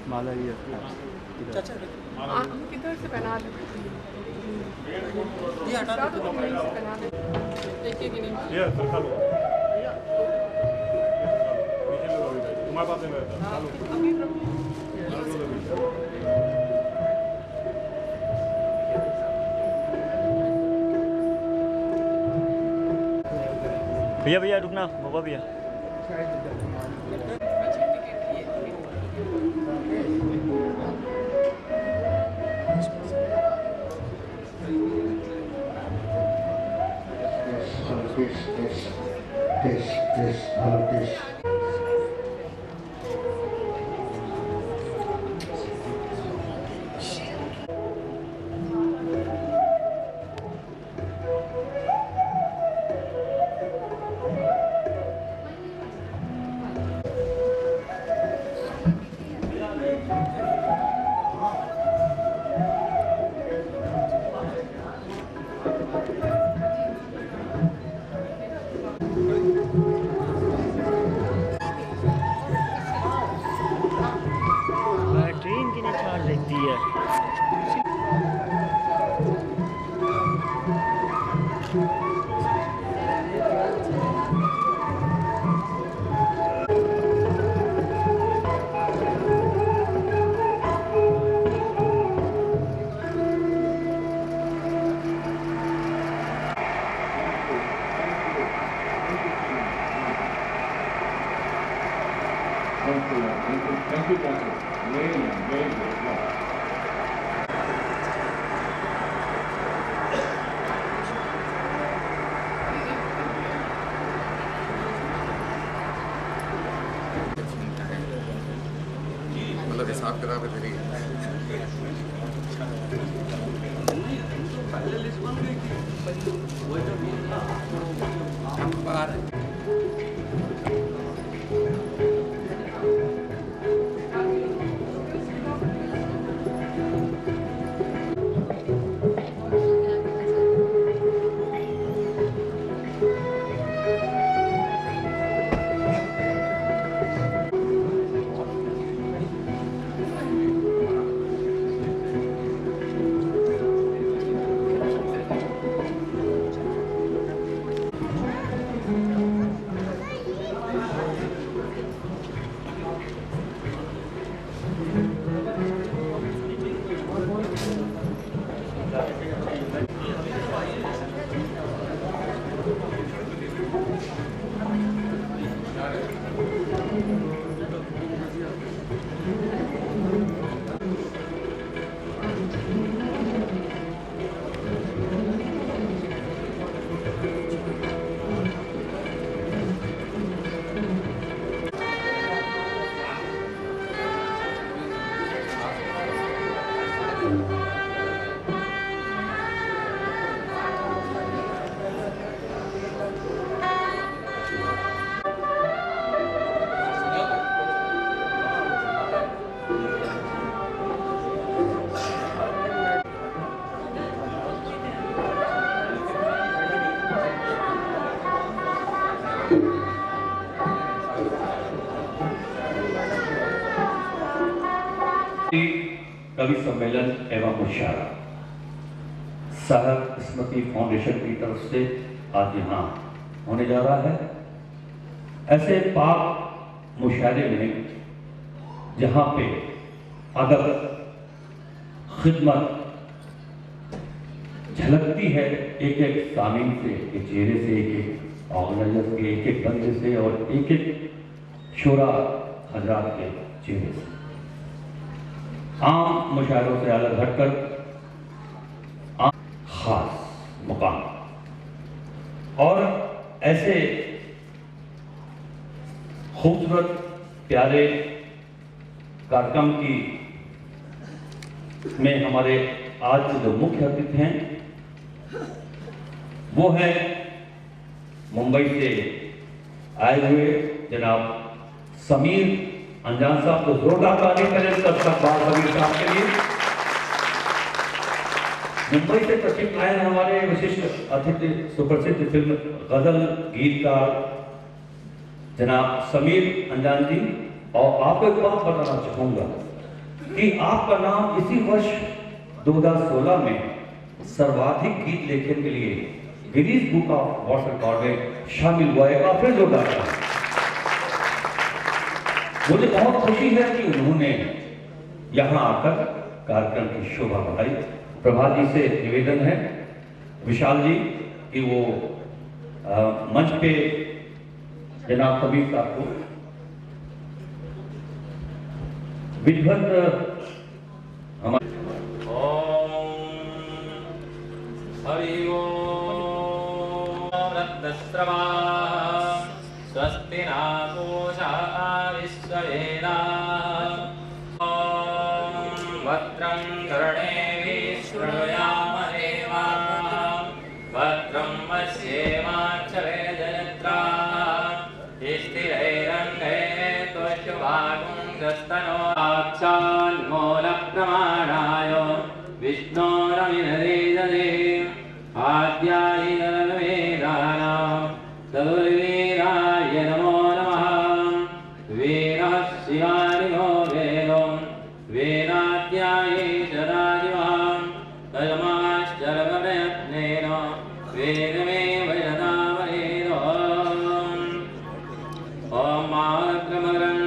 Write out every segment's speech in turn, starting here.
माला ये चाचा किधर से बना दे ये हटा दो बना दे एक एक नहीं ये सरका लो तुम्हारे पास है भैया भैया रुकना बाबा भैया ट्रेन की चार्ज लगती है। Thank you, Doctor. Very good. मतलब हिसाब किताब है तेरी कवि सम्मेलन एवं मुशायरा साहब स्मृति फाउंडेशन की तरफ से आज यहाँ होने जा रहा है। ऐसे पाक मुशायरे में जहाँ पे अदब खिदमत झलकती है एक एक सामीन से, एक चेहरे से, एक एक ऑर्गेनाइजर के, एक एक बंदे से और एक एक शोरा हजरात के चेहरे से, आम मुशायरों से अलग हटकर खास मुकाम और ऐसे खूबसूरत प्यारे कार्यक्रम की में हमारे आज के जो मुख्य अतिथि हैं वो है मुंबई से आए हुए जनाब समीर अनजान साहब तो जोरदार ताली करें तब तक बाल कबीर साहब के लिए। मुंबई से तशरीफ लाए हमारे विशिष्ट अतिथि सुप्रसिद्ध फिल्म गजल गीतकार जनाब समीर अनजान जी। और आपको एक बात बताना चाहूंगा कि आपका नाम इसी वर्ष 2016 में सर्वाधिक गीत लेखन के लिए Guinness book of world record में शामिल हुआ है। काफी जोरदार था। मुझे बहुत खुशी है कि उन्होंने यहाँ आकर कार्यक्रम की शोभा बढ़ाई। प्रभा जी से निवेदन है, विशाल जी, कि वो मंच पे जनाब कबीर साहब को विधिवत हमारे हरि ओम रत्नस्रवा स्वस्ति न पूषा विश्ववेदाः भद्रं कर्णेभिः शृणुयाम देवाः भद्रं पश्येमाक्षभिर्यजत्राः स्थिरैरङ्गैः तुष्टुवागुंसस्तनो साक्षान्मूलप्रमाणाय विष्णोरविनदेजते आद्यानि वेदानां चतुर्वेदाय नमो नमः। वेदः शिवानि नो वेदो वेदाद्याये सदाशिवः तस्माश्चरप्रयत्नेन वेदमेव यथावरेद। ॐ मानक्रमग्रं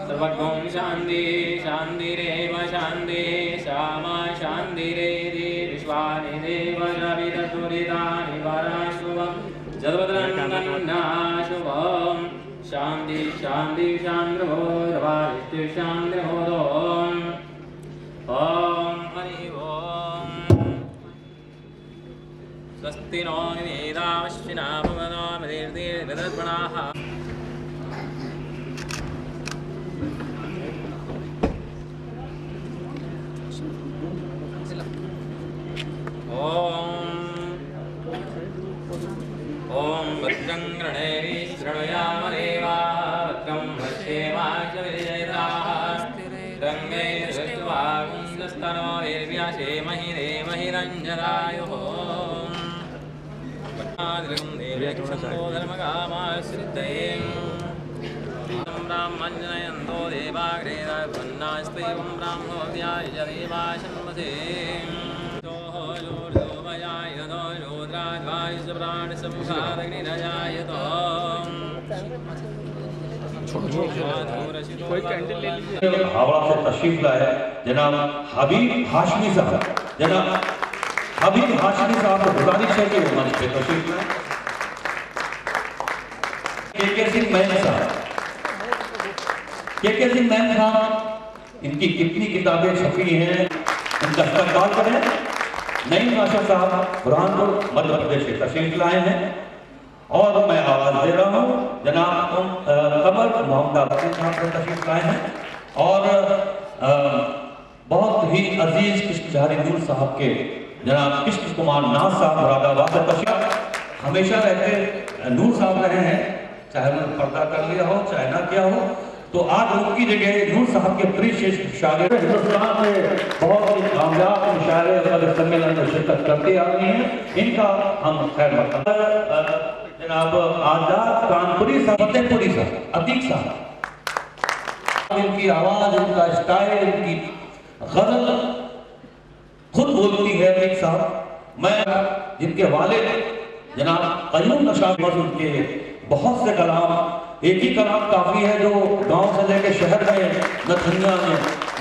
सर्वगुण शांति शांतिरेव शांति श्यामा शांतिरेधि विश्वानि देव रविरतुरितानि वराशुभं जगद्रन्नाशुभं शांति शांति शांतिर्भोर्वारिष्टि शांतिर्भोदोम। ओम हरि ओम। स्वस्ति नो वेदाश्विना भवनो मदीर्दीर्घदर्पणाः। ओम भद्रं गणैः शृणुयाम देवाः भद्रं पश्येमाक्षभिर्यजत्राः रङ्गैः दृष्ट्वागुंसस्तनोर्व्यासेमहि देमहिरञ्जनायुः। धर्मकामाश्रितये ब्राह्मञ्जनयन्तो देवाग्रे ब्रह्मणास्त्वं ब्राह्मणो व्याय देवाशन्मसे हावड़ा से तशरीफ लाए जनाब हबीब हाशमी साहब। जनाब हबीब हाशमी साहब को गुजारिश है कि वो मंच पे तशरीफ लाए। के सिंह मैन साहब, के सिंह मैन साहब, इनकी कितनी किताबें छपी हैं, इनका इस्तकबाल करें। नईम नाशर साहब बुरहानपुर मध्य प्रदेश से तशरीफ लाए हैं और मैं आवाज दे रहा हूँ जनाब कमर मोहम्मद साहब को तशरीफ लाए हैं और बहुत ही अजीज कृष्णधारी नूर साहब के जनाब कृष्ण कुमार नाथ साहब मुरादाबाद से तशरीफ हमेशा रहते नूर साहब रहे हैं, चाहे उन्होंने पर्दा कर लिया हो चाहे ना किया हो। तो आज उनकी जगह नूर साहब के प्रिय शागिर्द हिंदुस्तान में बहुत ही कामयाब मुशायरे और सम्मेलन में शिरकत करते आ रहे हैं, इनका हम खैर मकदम। जनाब आजाद कानपुरी साहब, फतेहपुरी साहब, अतीक साहब, इनकी आवाज, इनका स्टाइल, इनकी गजल खुद बोलती है। अतीक साहब, मैं जिनके वालिद जनाब कयूम नशाद के बहुत से कलाम, एक ही कलाम काफी है जो गांव से लेकर शहर में नथनिया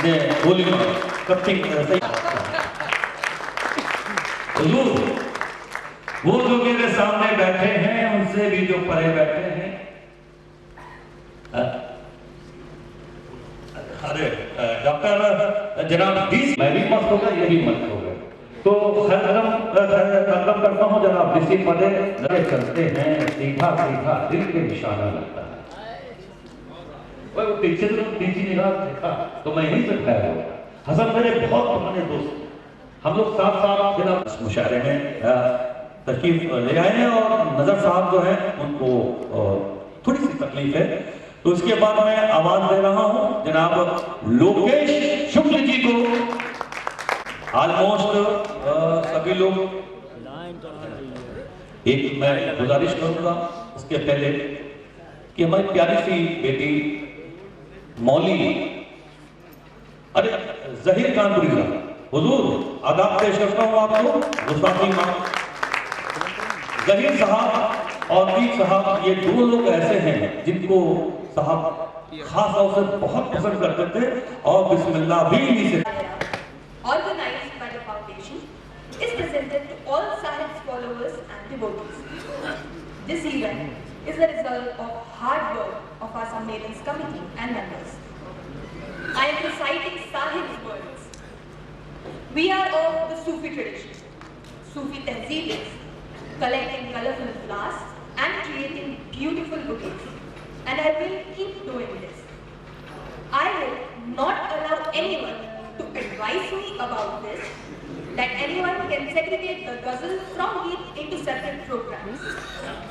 ने गोली में कटिंग वो जो मेरे सामने बैठे हैं उनसे भी जो परे बैठे हैं, अरे डॉक्टर जनाब 20 मैं भी मस्त हो गया, ये भी मस्त हो गए, तो खैरम करता हूँ जनाब किसी पदे चलते हैं सीधा सीधा दिल के निशाना लगता है। वो पीछे से तीसरी निगाह देखा तो मैं यहीं से खैर हो गया। हसन मेरे बहुत पुराने दोस्त, हम लोग साथ साथ जनाब मुशायरे में तशरीफ ले आए हैं और नजर साहब जो है उनको थोड़ी सी तकलीफ है, तो इसके बाद मैं आवाज दे रहा हूं जनाब लोकेश शुक्ल जी को। ऑलमोस्ट सभी लोग, एक मैं गुजारिश करूंगा उसके पहले कि हमारी प्यारी सी बेटी मौली अरे जहीर कानपुरी साहब, हुजूर आदाब पेश करता हूं आपको। गुस्ताखी माफ, जहीर साहब और मीर साहब ये दो लोग ऐसे हैं जिनको साहब खास तौर से बहुत पसंद करते थे और बिस्मिल्लाह भी इन्हीं से। Organized by the foundation is presented to all Sahib's followers and devotees. This event is the result of hard work of our Sammelan's committee and members. I am reciting Sahib's words. We are of the Sufi tradition. Sufi Tehzeeb is collecting colorful flowers and creating beautiful bouquets. And I will keep doing this. I will not allow anyone to advise me about this, that anyone can segregate the ghazal from Geet into separate programs.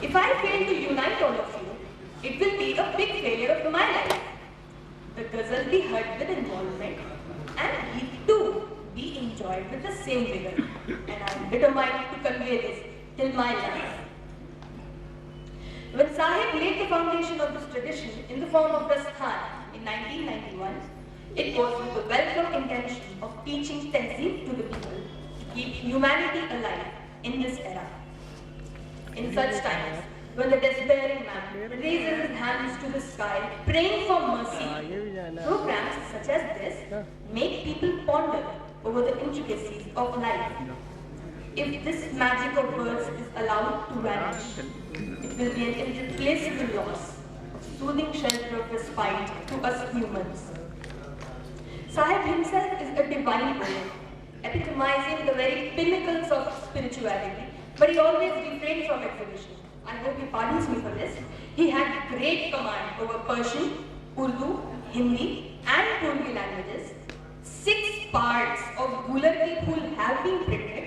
If I fail to unite all of you, it will be a big failure of my life. The ghazal be heard with involvement and Geet too be enjoyed with the same vigor. And I am determined to convey this till my life. When Sahib laid the foundation of this tradition in the form of Prasthan in 1991, it was with the welcome intention of teaching Tehzeeb to the people to keep humanity alive in this era. In such times, when the despairing man raises his hands to the sky, praying for mercy, programs such as this make people ponder over the intricacies of life. If this magic of words is allowed to vanish, it will be an irreplaceable loss of soothing shelter of respite to us humans. Sahib himself is a divine poet, epitomizing the very pinnacles of spirituality, but he always refrained from exhibition. I hope he pardons me for this. He had great command over Persian, Urdu, Hindi and Punjabi languages. 6 parts of Gular Ki Phool have been printed.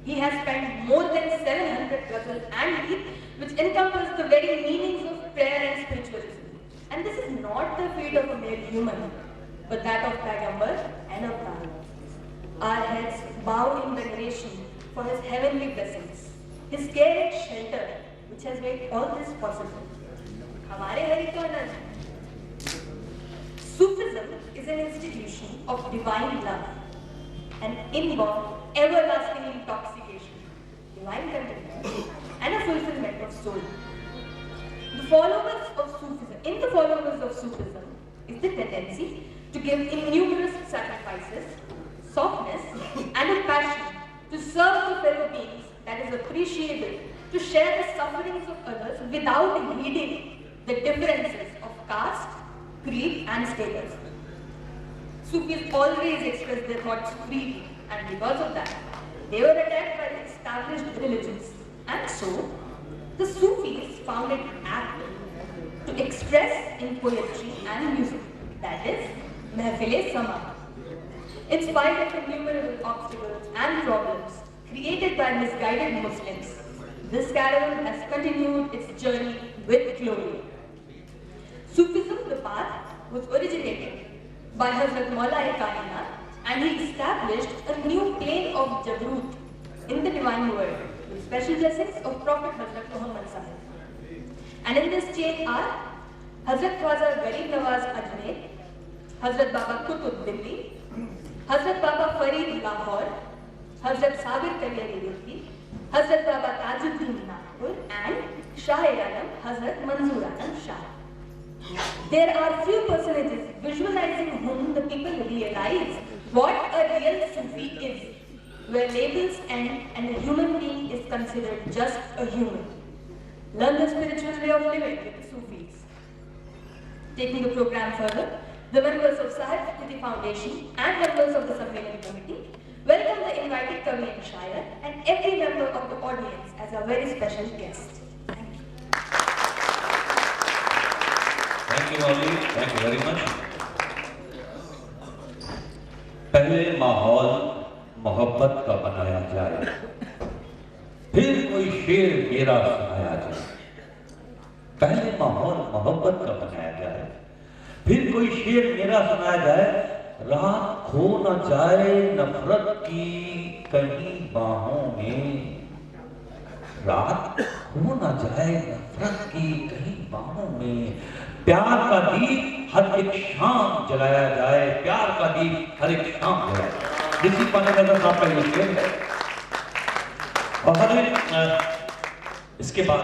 He has spent more than 700 ghazal and geet, which encompass the very meanings of prayer and spiritualism. And this is not the fate of a mere human, but that of Paigambar and of God. Our heads bow in veneration for his heavenly blessings, his care and shelter, which has made all this possible. Hamare hari to anand. Sufism is an institution of divine love, an inborn, everlasting intoxication, divine contentment, and a fulfillment of soul. In the followers of Sufism is the tendency to give innumerous sacrifices, softness, and a passion to serve the fellow beings that is appreciable, to share the sufferings of others without heeding the differences of caste, creed, and status. Sufis always express their thoughts freely, and because of that, they were attacked by the established religions. And so, the Sufis found it apt to express in poetry and music, that is, Mehfil-e-Sama. In spite of innumerable obstacles and problems created by misguided Muslims, this caravan has continued its journey with glory. Sufism, the path, was originated by Hazrat Maula-e-Kainat, and he established a new plane of Jabarut in the divine world with special blessings of Prophet Hazrat Muhammad Sahib. And in this chain are Hazrat Khwaja Garib Nawaz Ajmer, Hazrat Baba Qutb Delhi, Hazrat Baba Farid Lahore, Hazrat Sabir Kalyani Delhi, Hazrat Baba Tajuddin Nagpur and Shah-e-Alam Hazrat Manzoor Alam Shah. There are few personages visualizing whom the people realize what a real Sufi is, where labels end and a human being is considered just a human. Learn the spiritual way of living with the Sufis. Taking the program further, the members of Sahib Spiti Foundation and members of the Sammelan Committee welcome the invited Kavi and Shair and every member of the audience as a very special guest. Thank you. Thank you, Ali. Thank you very much. पहले माहौल मोहब्बत का बनाया जाए, फिर कोई शेर मेरा सुनाया जाए। पहले माहौल मोहब्बत का बनाया जाए, फिर कोई शेर मेरा सुनाया जाए। रात खो न जाए नफरत की कहीं बाहों में, रात खो न जाए नफरत की कहीं बाहों में। प्यार का दीप हर एक शाम जलाया जाए, प्यार का दीप हर एक शाम जलाया जाए। जिसकी पाने का साहब का ये शेर है। और हर एक इसके बाद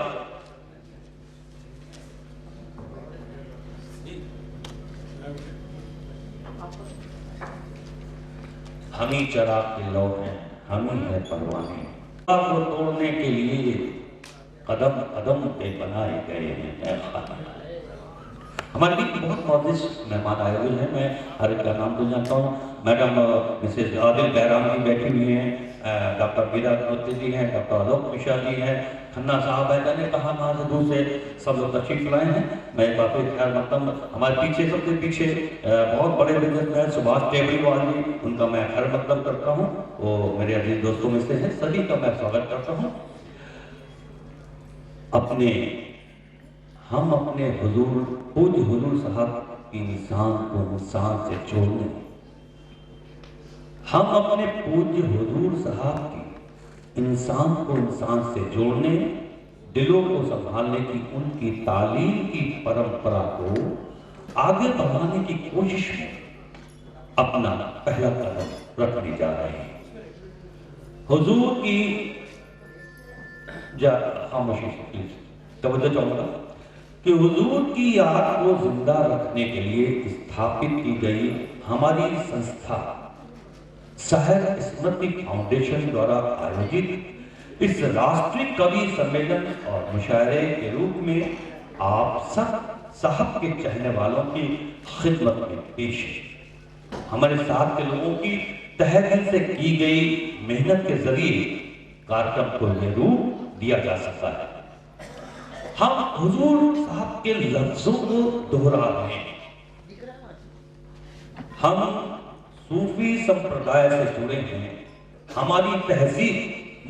हम ही चराग के लौट हैं, हम ही है परवाने। को तोड़ने के लिए कदम कदम पे बनाए गए हैं। हमारे बीच बहुत मोअज़्ज़िज़ मेहमान आए हुए हैं। मैं हर एक का नाम तो जानता हूँ। मैडम मिसेज आदिल बहराम जी बैठी हुई हैं, डॉक्टर मीरा नोती जी हैं, डॉक्टर आलोक मिश्रा जी हैं, खन्ना साहब है, मैंने कहा कहाँ से दूर से सब लोग तशरीफ लाए हैं। मैं काफ़ी ख्याल रखता हूँ। हमारे पीछे सबसे पीछे बहुत बड़े बिजनेसमैन सुभाष टेबरीवाल जी, उनका मैं खैर मकदम करता हूँ। वो मेरे अजीज दोस्तों में से हैं, सभी का मैं स्वागत करता हूँ। हम अपने हुजूर पूज्य हुजूर साहब की इंसान को इंसान से जोड़ने, हम अपने पूज्य हुजूर साहब की इंसान को इंसान से जोड़ने, दिलों को संभालने की उनकी तालीम की परंपरा को आगे बढ़ाने की कोशिश में अपना पहला कदम रखने जा रहे हैं। हुजूर की खामोशी प्लीज तवज्जो चाहूंगा कि हुजूर की याद को जिंदा रखने के लिए स्थापित की गई हमारी संस्था साहिब स्मृति फाउंडेशन द्वारा आयोजित इस राष्ट्रीय कवि सम्मेलन और मुशायरे के रूप में आप सब साहब के चाहने वालों की खिदमत में पेश है। हमारे साथ के लोगों की तहे दिल से की गई मेहनत के जरिए कार्यक्रम को यह रूप दिया जा सकता है। हम हुजूर साहब के लफ्जों को दोहरा रहे हैं। हम सूफी संप्रदाय से जुड़े हैं। हमारी तहजीब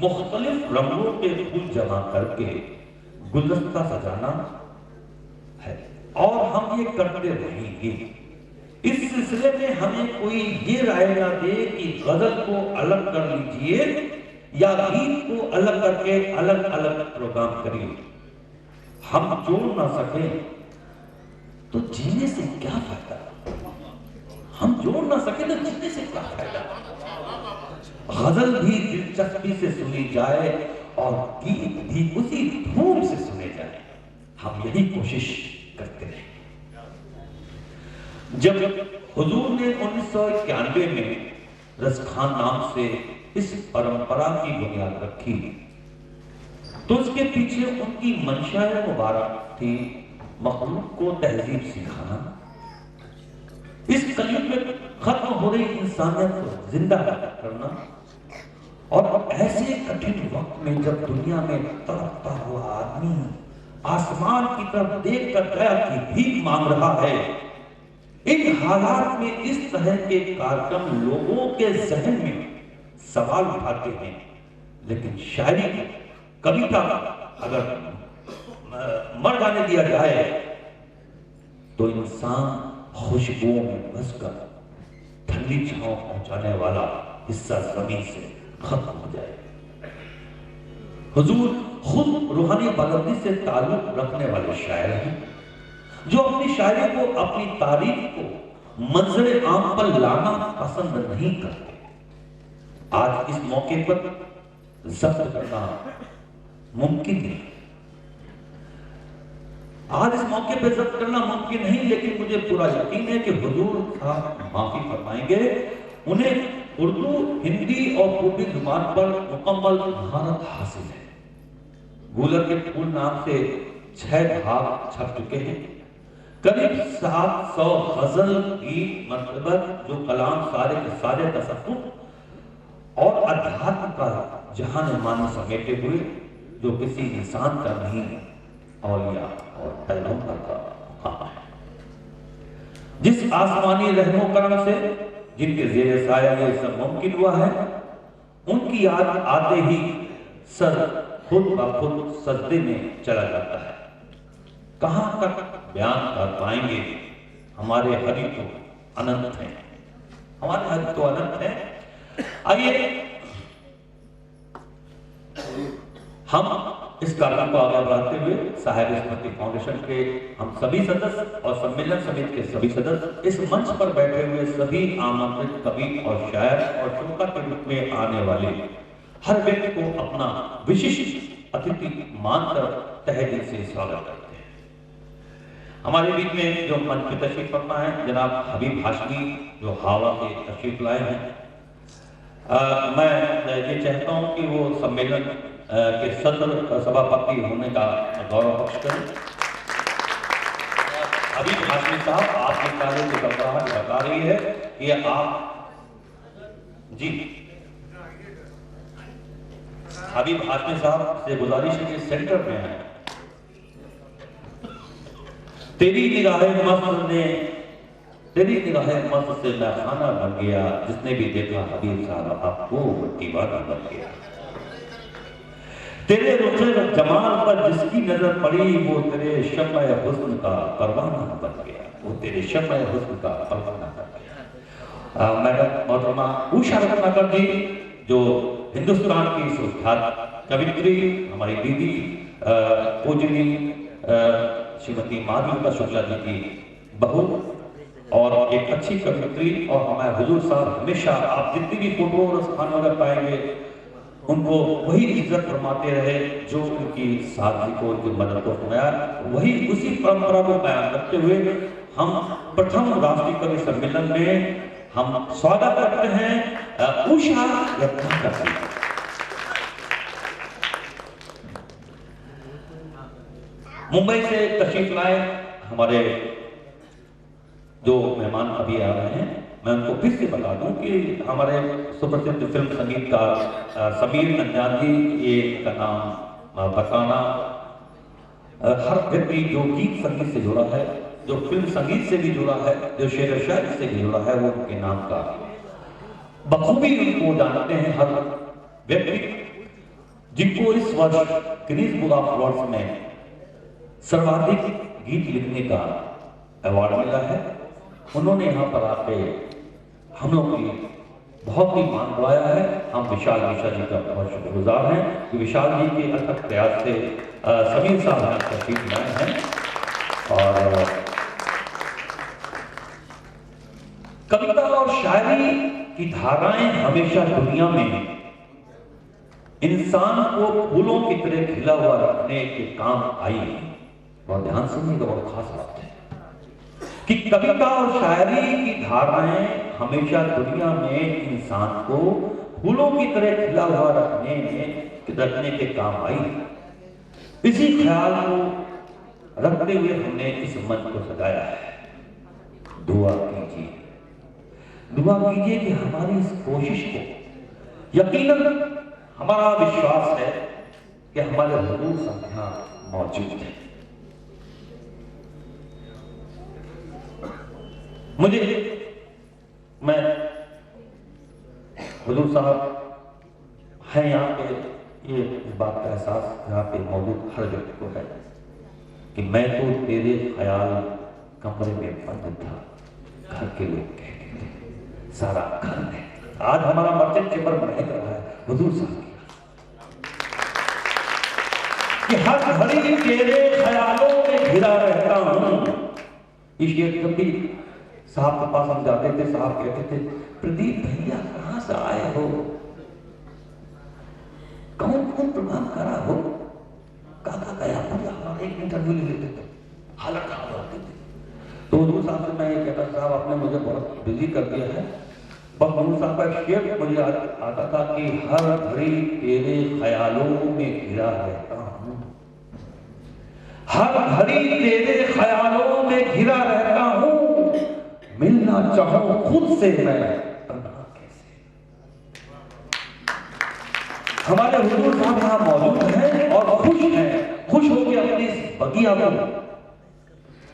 मुख्तलिफ रंगों के फूल जमा करके गुलदस्ता सजाना है और हम ये करते रहेंगे। इस सिलसिले में हमें कोई ये राय ना दे कि गजल को अलग कर लीजिए या गीत को अलग करके अलग अलग प्रोग्राम करिए। हम जोड़ ना सके तो जीने से क्या फायदा? हम जोड़ ना सके तो जीने से क्या फायदा? गजल भी दिलचस्पी से सुनी जाए और गीत भी उसी धूम से सुने जाए। हम यही कोशिश करते रहे। जब हुजूर ने 1991 में रज़खान नाम से इस परंपरा की बुनियाद रखी तो उसके पीछे उनकी मंशा मुबारक थी मखलूक को तहजीब सिखाना, इस कलयुग में खत्म हो रही इंसानियत को जिंदा करना और ऐसे कठिन वक्त में जब दुनिया में तड़पता हुआ आदमी आसमान की तरफ देखकर दया की भीख मांग रहा है, इन हालात में इस तरह के कार्यक्रम लोगों के जहन में सवाल उठाते हैं। लेकिन शायरी कविता अगर मर जाने दिया जाए तो इंसान खुशबुओं में बसकर ठंडी छांव पहुंचाने वाला हिस्सा जमीन से खत्म हो जाए। हुजूर खुद रूहानी बुलंदी से ताल्लुक रखने वाले शायर हैं जो अपनी शायरी को, अपनी तारीफ को मंजर आम पर लाना पसंद नहीं करते। आज इस मौके पर जब्त करना मुमकिन नहीं। आज इस मौके पर जब्त करना मुमकिन नहीं, लेकिन मुझे पूरा यकीन है कि हुजूर साहब माफी फरमाएंगे। उन्हें उर्दू, हिंदी और पूर्वी जुबान पर मुकम्मल महारत हासिल है। गूलर के फूल नाम से 6 भाग छप चुके हैं। करीब 700 गजल की मर्तबत जो कलाम सारे के सारे तसव्वुफ और अध्यात्म का जहान मानी समेटे हुए, जो किसी इंसान का नहीं, औलिया और पैगंबर का काम है। जिस आसमानी रहमो करम से जिनके ज़ेरे साया ये सब मुमकिन हुआ है, उनकी याद आते ही सर खुद ब खुद सजदे में चला जाता है। कहां तक बयान कर पाएंगे? हमारे हरि तो अनंत हैं, हमारे हरि तो अनंत हैं। आइए हम इस कार्यक्रम को आगे बढ़ाते हुए साहिब स्मृति फाउंडेशन के हम सभी सदस्य और सम्मेलन समिति के सभी सदस्य, इस मंच पर बैठे हुए सभी आमंत्रित कवि और शायर और श्रोता के रूप में आने वाले हर व्यक्ति को अपना विशिष्ट अतिथि मानकर तहे दिल से स्वागत करते हैं। हमारे बीच में जो मंच पे तशरीफ फरमा है जनाब हबीब हाशमी, जो हावा के तशरीफ लाए हैं। मैं ये चाहता हूँ कि वो सम्मेलन के सदर सभापति होने का गौरव पक्ष करें। हबीब हाशमी साहब, आपके कार्य की घबराहट बता रही है कि आप जी हबीब हाशमी साहब से गुजारिश है कि सेंटर में है। तेरी निगाहें मस्त ने, तेरी निगाहें मस्त से मैं खाना बन गया, जिसने भी देखा हबीब साहब आपको दीवाना बन गया। तेरे रुखे जमाल पर जिसकी नजर पड़ी, वो तेरे शम्मा हुस्न का परवाना बन गया, वो तेरे शम्मा हुस्न का परवाना बन गया। मैडम मोहतरमा उषा रत्नाकर जी, जो हिंदुस्तान की सुख्यात कवित्री, हमारी दीदी पूजनी श्रीमती माधुरी शुक्ला जी की बहू और एक अच्छी कवित्री, और हमारे हुजूर साहब हमेशा आप जितनी भी फोटो और स्थान वगैरह पाएंगे उनको वही इज्जत फरमाते रहे जो उनकी साथी को, उनकी मदद को फरमाया। वही उसी परंपरा को बयान करते हुए हम प्रथम राष्ट्रीय कवि सम्मेलन में हम स्वागत करते हैं उषा रत्नाकर जी। मुंबई से तशरीफ लाए हमारे जो मेहमान अभी आ रहे हैं, मैं उनको फिर से बता दूं कि हमारे सुप्रसिद्ध फिल्म संगीतकार समीर नंदन जी, ये का नाम बताना, हर व्यक्ति जो गीत संगीत से जुड़ा है, जो फिल्म संगीत से भी जुड़ा है, जो शेर व शायरी से भी जुड़ा है, वो उनके नाम का बखूबी उनको जानते हैं हर व्यक्ति। जिनको इस वर्ष गिनीज बुक ऑफ वर्ल्ड में सर्वाधिक गीत लिखने का अवार्ड मिला है, उन्होंने यहाँ पर आके हम लोग की बहुत ही मान बढ़ाया है। हम विशाल मिश्रा जी का बहुत शुक्रगुजार हैं कि विशाल जी के अथक प्रयास से समीर साहब यहाँ तशरीफ लाए हैं। और कविता और शायरी की धाराएं हमेशा दुनिया में इंसान को फूलों की तरह खिला हुआ रखने के काम आई है। बहुत ध्यान सुनिएगा, बहुत खास बात है कि कविता और शायरी की धाराएं हमेशा दुनिया में इंसान को फूलों की तरह खिला हुआ रखने के काम आई। इसी ख्याल को रखते हुए हमने इस मंच को सजाया है। दुआ कीजिए, दुआ कीजिए कि हमारी इस कोशिश को, यकीनन हमारा विश्वास है कि हमारे हुजूर संख्या मौजूद है। मैं हुजूर साहब है यहाँ पे, ये इस बात का एहसास यहाँ पे मौजूद हर व्यक्ति को है कि मैं तो तेरे ख्याल कमरे में बंद था, घर के लोग कहते थे सारा घर में। आज हमारा मस्जिद चेंबर महक रहा है हुजूर साहब कि हर घड़ी तेरे ख्यालों में घिरा रहता हूँ। इसलिए कभी साहब के पास हम जाते थे, साहब कहते थे प्रदीप भैया कहाँ से आए हो? इंटरव्यू नहीं लेते थे, हालत खराब होती थी। तो हुजूर साहब से मैं ये कहता, साहब आपने मुझे बहुत बिजी कर दिया है, बस हुजूर साहब का एक शेर मुझे आता था कि हर घड़ी तेरे ख्यालों में घिरा रहता हूँ, हर घड़ी तेरे ख्यालों में घिरा रहता हूँ, मिलना चाहूं खुद से मैं कैसे। हमारे हुजूर साहब यहाँ मौजूद हैं और खुश हैं, खुश होकर अपनी इस बगिया को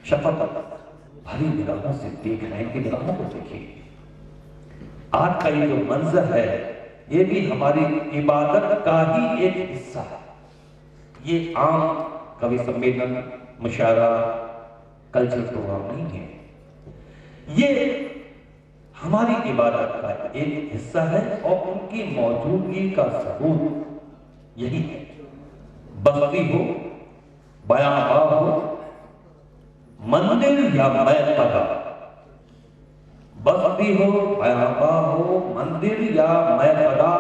शफकत भरी निगाहों से देख रहे हैं कि निगाहों को देखिए। आज का ये जो मंजर है ये भी हमारी इबादत का ही एक हिस्सा है। ये आम कवि सम्मेलन, मुशायरा, कल्चरल प्रोग्राम नहीं है, ये हमारी इबादत का एक हिस्सा है और उनकी मौजूदगी का सबूत यही है। बस्ती हो, बयाबां हो, मंदिर या मैकबा, बस्ती हो, बयाबां हो, मंदिर या मैकबा,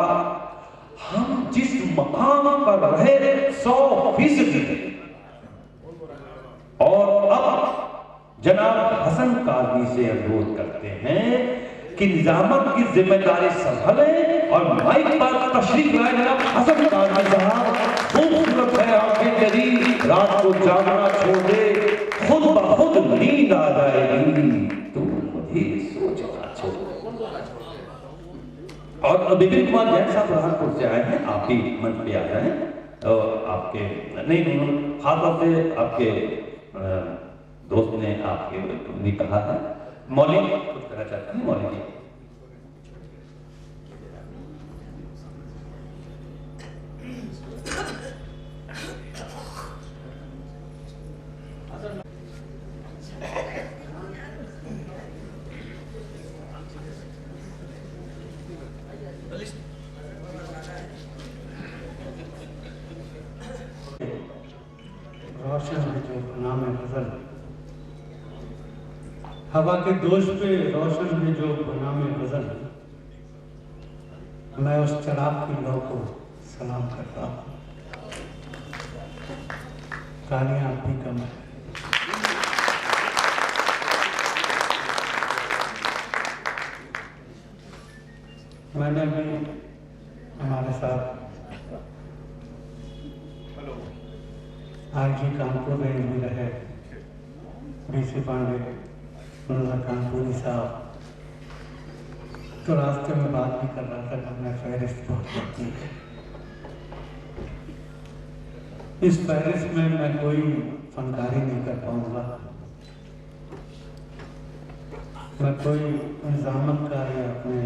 हम जिस मकाम पर रहे 100% और अब जनाब हसन काज़ी से अनुरोध करते हैं कि निजामत की जिम्मेदारी संभालें और माइक पर तशरीफ लाए जनाब हसन काज़ी साहब। खूबसूरत है आंखें तेरी, रात को जागना छोड़ दे, खुद ब खुद नींद आ जाएगी, तू मुझे सोचना छोड़। और विपिन कुमार जैन साहब बुरहानपुर से आए हैं, आप भी मंच पे आ जाए। और आपके नहीं खासतौर से आपके दोस्त ने आपके ने कहा था, मौलिक कुछ कहना चाहते हैं मौलिक जी? रोशन है जो नाम है गजल, हवा के दोष पे रोशन है जो नाम है गजल, मैं उस चराग की लौ को सलाम करता हूँ। तालियां आप भी कम है। मैंने भी हमारे साथ आईजी कानपुर में भी रहे बीसी पांडे, मुल्ला कानपुरी साहब, तो रास्ते में बात भी कर रहा था कि हमने फहरिस्त बहुत करती है। इस फहरिस्त में मैं कोई फनकारी नहीं कर पाऊंगा, मैं कोई निजामत का या अपने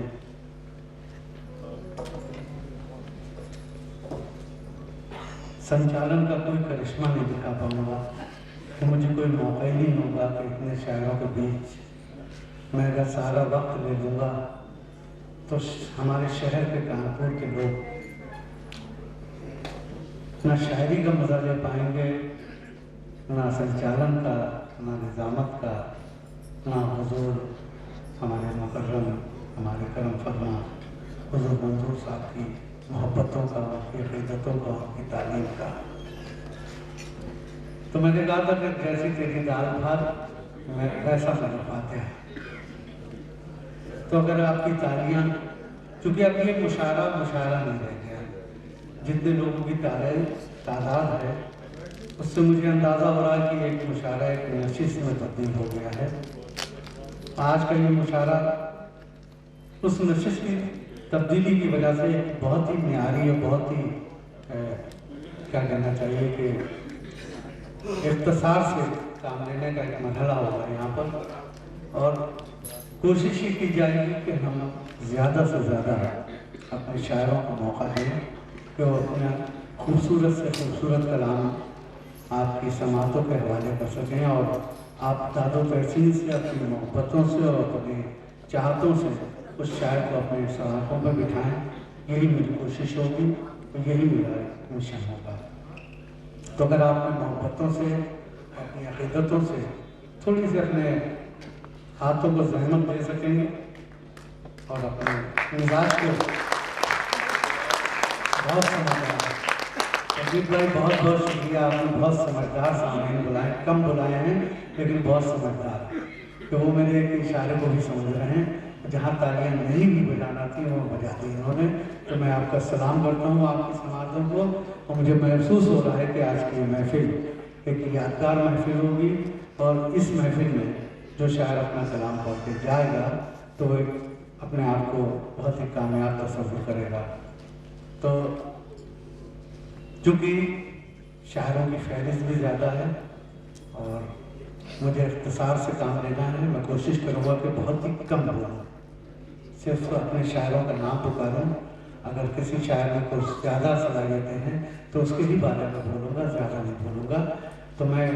संचालन का कोई करिश्मा नहीं दिखा पाऊंगा, तो मुझे कोई मौका ही नहीं होगा कि इतने शायरों के बीच मैं अगर सारा वक्त ले लूँगा तो हमारे शहर के कानपुर के लोग ना शायरी का मजा ले पाएंगे, ना संचालन का, ना निजामत का, ना हुजूर हमारे मुकर्रम, हमारे करम फरमा हुजूर मंजूर साहब की मोहब्बतों का, उनकी अक़ीदतों का, उनकी तालीम का। तो मैंने कहा था कि जैसी तेरी दाल भात मैं वैसा बना पाते हैं। तो अगर आपकी तालियां, चूँकि अब ये मुशायरा नहीं रह गया, जितने लोगों की तादाद है उससे मुझे अंदाज़ा हो रहा है कि एक मुशायरा एक नशिश में तब्दील हो गया है। आज का ये मुशायरा उस नशिश की तब्दीली की वजह से बहुत ही मियारी और बहुत ही क्या कहना चाहिए कि इख्तिसार से काम लेने का एक मरहला होगा यहाँ पर, और कोशिश ही की जाएगी कि हम ज़्यादा से ज़्यादा अपने शायरों को मौका दें कि वो अपना खूबसूरत से खूबसूरत कलाम आपकी समातों के हवाले कर सकें और आप दादो तहसीन से, अपनी मोहब्बतों से और अपनी चाहतों से उस शायर को अपने सराखों पर बिठाएं। यही मेरी कोशिश होगी और यही मेरा मिशन होगा। तो अगर आप अपनी मोहब्बतों से, अपनी अक़ीदतों से थोड़ी सी अपने हाथों को ज़हमत दे सकेंगे और अपने मिजाज को बहुत समझ अजीत भाई बहुत बहुत शुक्रिया, आपने बहुत समझदार सामने बुलाए, कम बुलाए हैं लेकिन बहुत समझदार हैं कि वो मेरे एक इशारे को भी समझ रहे हैं। जहाँ तालियां नहीं भी बजाना थी वो बजा दी इन्होंने। तो मैं आपका सलाम करता हूँ आपकी समाजों को, और मुझे महसूस हो रहा है कि आज की महफिल एक यादगार महफिल होगी, और इस महफिल में जो शायर अपना कलाम पढ़ के जाएगा तो वो अपने आप को बहुत ही कामयाब तस्वुर करेगा। तो चूँकि शायरों की फहरिस्त भी ज़्यादा है और मुझे इख्तिसार से काम लेना है, मैं कोशिश करूँगा कि बहुत ही कम बोलूँ, सिर्फ अपने शायरों का नाम पुकारूँ। अगर किसी शायर में कुछ ज़्यादा सलाहियतें हैं तो उसके ही बारे में बोलूँगा, ज़्यादा नहीं बोलूँगा। तो मैं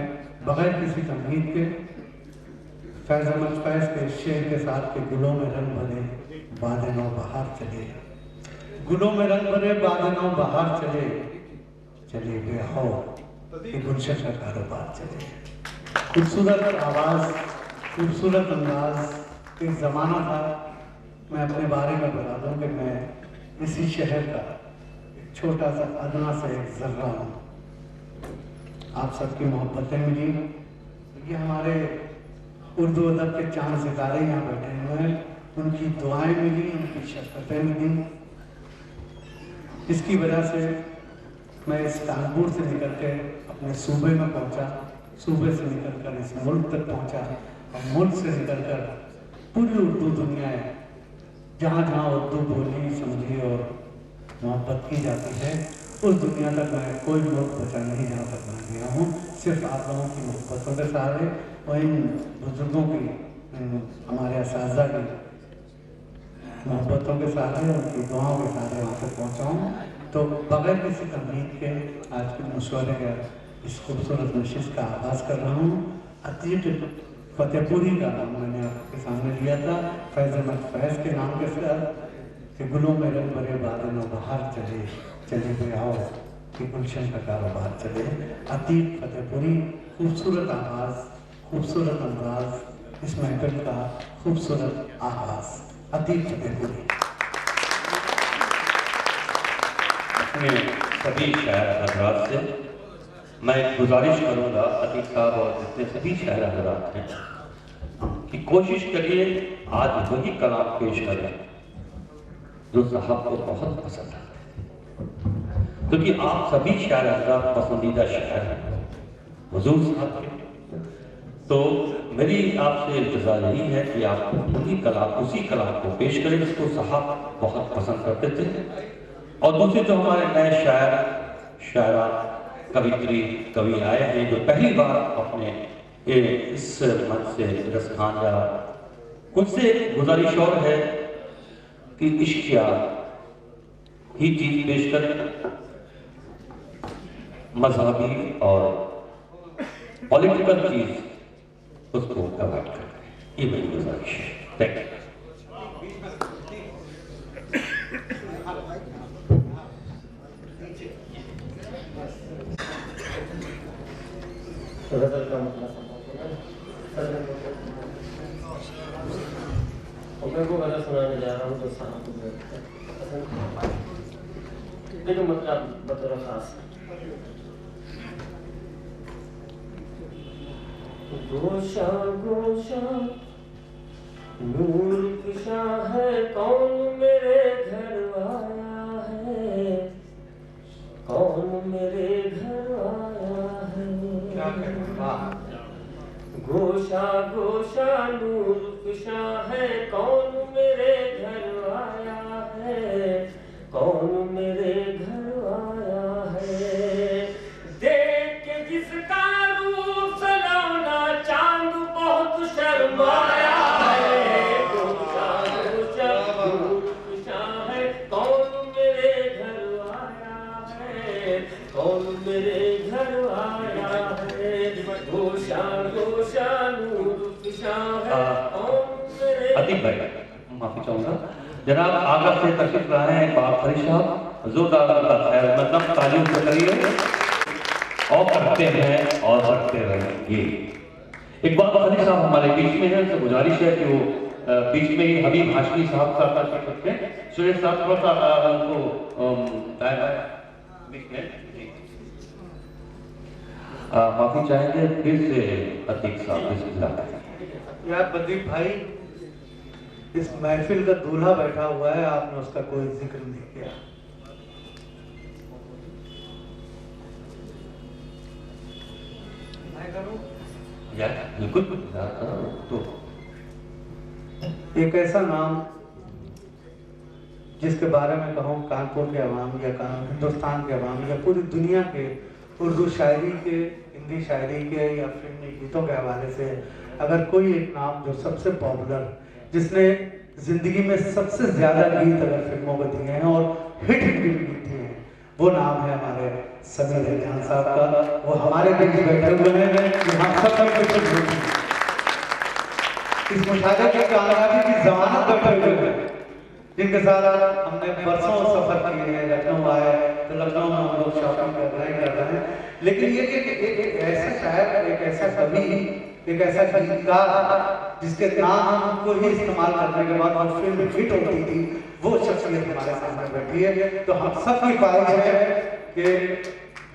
बग़ैर किसी तमहीद के फैज़ अहमद फैज़ के शेर के साथ के गुलों में रंग भरे बादे नौ बहार चले, गुलों में रंग भरे बादे नौ बहार चले, चले बेखौफ कि गुलशन का कारोबार चले। खूबसूरत आवाज़, खूबसूरत अंदाज। एक ज़माना था, मैं अपने बारे में बता दूँ कि मैं इसी शहर का एक छोटा सा अदना से एक ज़र्रा हूँ। आप सबकी मोहब्बतें मिली, ये हमारे उर्दू अदब के चांद सितारे यहाँ बैठे हुए हैं, उनकी दुआएं मिली, उनकी शफ़क़तें मिली। इसकी वजह से मैं इस कानपुर से निकल के अपने सूबे में पहुँचा, सूबे से निकलकर इस मुल्क तक पहुँचा, और मुल्क से निकलकर पूरी उर्दू दुनिया है जहाँ जहाँ उर्दू बोली, समझी और मोहब्बत की जाती है, उस दुनिया तक मैं कोई मुल्क बचा नहीं जहाँ तक मैं गया हूँ। सिर्फ आप लोगों की मोहब्बतों के सहारे और इन बुजुर्गों की, हमारे असातिज़ा की मोहब्बतों के सहारे, उनकी दुआओं के सहारे वहाँ तक पहुँचा हूँ। तो बगैर किसी तमहीद के आज के मशवरे का इस खूबसूरत नशिस्त का आगाज़ कर रहा हूँ। अतीक फतेहपुरी का नाम मैंने आपके सामने लिया था, फैज़ अहमद फैज़ के नाम के साथ कि गुलों में रंग भरे बादल व बाहर चले, चले गए आओ कि गुलशन का कारोबार चले। अतीक फतेहपुरी, खूबसूरत आवाज़, खूबसूरत अंदाज, इस महफिल का खूबसूरत आगाज़, अतीक फतेहपुरी। अपने सभी शायर हज़रात से मैं गुजारिश करूँगा, अतीक साहब और जितने सभी शायर हज़रात हैं, कि कोशिश करिए आज वही कलाम पेश करें जो साहब को बहुत पसंद है, क्योंकि आप सभी शायर हज़रात पसंदीदा शायर हैं हुजूर साहब के। तो मेरी आपसे इल्तिजा यही है कि आप उसी कलाम को पेश करें जिसको साहब बहुत पसंद करते थे। और दूसरे जो हमारे नए शायर, शायरा, कवित्री, कवि आए हैं जो पहली बार अपने इस मंच से रसखान या, उनसे गुजारिश और है कि इश्क या ही चीज पेश करें, मजहबी और पॉलिटिकल चीज उसको अवॉइड करें। ये मेरी गुजारिश है। Thank you. गज़ल का मतलब मैं को गज़ल सुनाने जा रहा हूँ जो साहब को पसंद, लेकिन मतलब बतौर खास। गोशा गोशा नूर कुशा है, कौन मेरे घर आया है, कौन मेरे घर आया है। गोशा गोशा नूर कुशा है, कौन मेरे घर आया है, कौन मेरे घर आया है। देख के जिसका रूप सलोना चांद बहुत शर्माया है। गोशा गोशा नूर कुशा है, कौन मेरे घर आया है, कौन मेरे घर आया है। गोशा गोशा नूर कुशा है, कौन मेरे। अतीक भाई माफी चाहूंगा, जनाब आगरा से तशरीफ लाए हैं बाप फरी साहब, जोरदार खैर मतलब तालीम से करिए और करते हैं और करते रहेंगे। एक बात फरी साहब हमारे बीच में है, उनसे गुजारिश है कि वो बीच में ही हबीब हाशमी साहब का तशरीफ रखते हैं। सुरेश साहब थोड़ा सा उनको माफी चाहेंगे फिर से अतीक साहब बिस्मिल्लाह। यार प्रदीप भाई, इस महफिल का दूल्हा बैठा हुआ है, आपने उसका कोई जिक्र नहीं किया। यार बिल्कुल तो एक ऐसा नाम जिसके बारे में कहूँ कानपुर के अवाम या हिंदुस्तान के अवाम या पूरी दुनिया के उर्दू शायरी के, हिंदी शायरी के या फिल्मी गीतों के हवाले से अगर कोई एक नाम जो सबसे पॉपुलर, जिसने जिंदगी में सबसे ज्यादा गीत अगर फिल्मों को दिए हैं और हिट गीत दिए हैं, वो नाम है हमारे समीर अली खान साहब का। वो हमारे बीच बैठे हुए हैं, जो हम सब में इस मुशाहिदे की कामयाबी की जमानत बैठे हुए हैं, जिनके साथ हमने बरसों सफर किए हैं। लखनऊ आए तो लखनऊ में हम लोग शॉपिंग कर रहे हैं। लेकिन ये एक ऐसा शायर, एक ऐसा कवि, एक ऐसा गीतकार जिसके नाम को ही इस्तेमाल करने के बाद और फिल्म हिट होती थी, वो शख्सियत हमारे सामने बैठी है। तो हम सब की ख्वाहिश है कि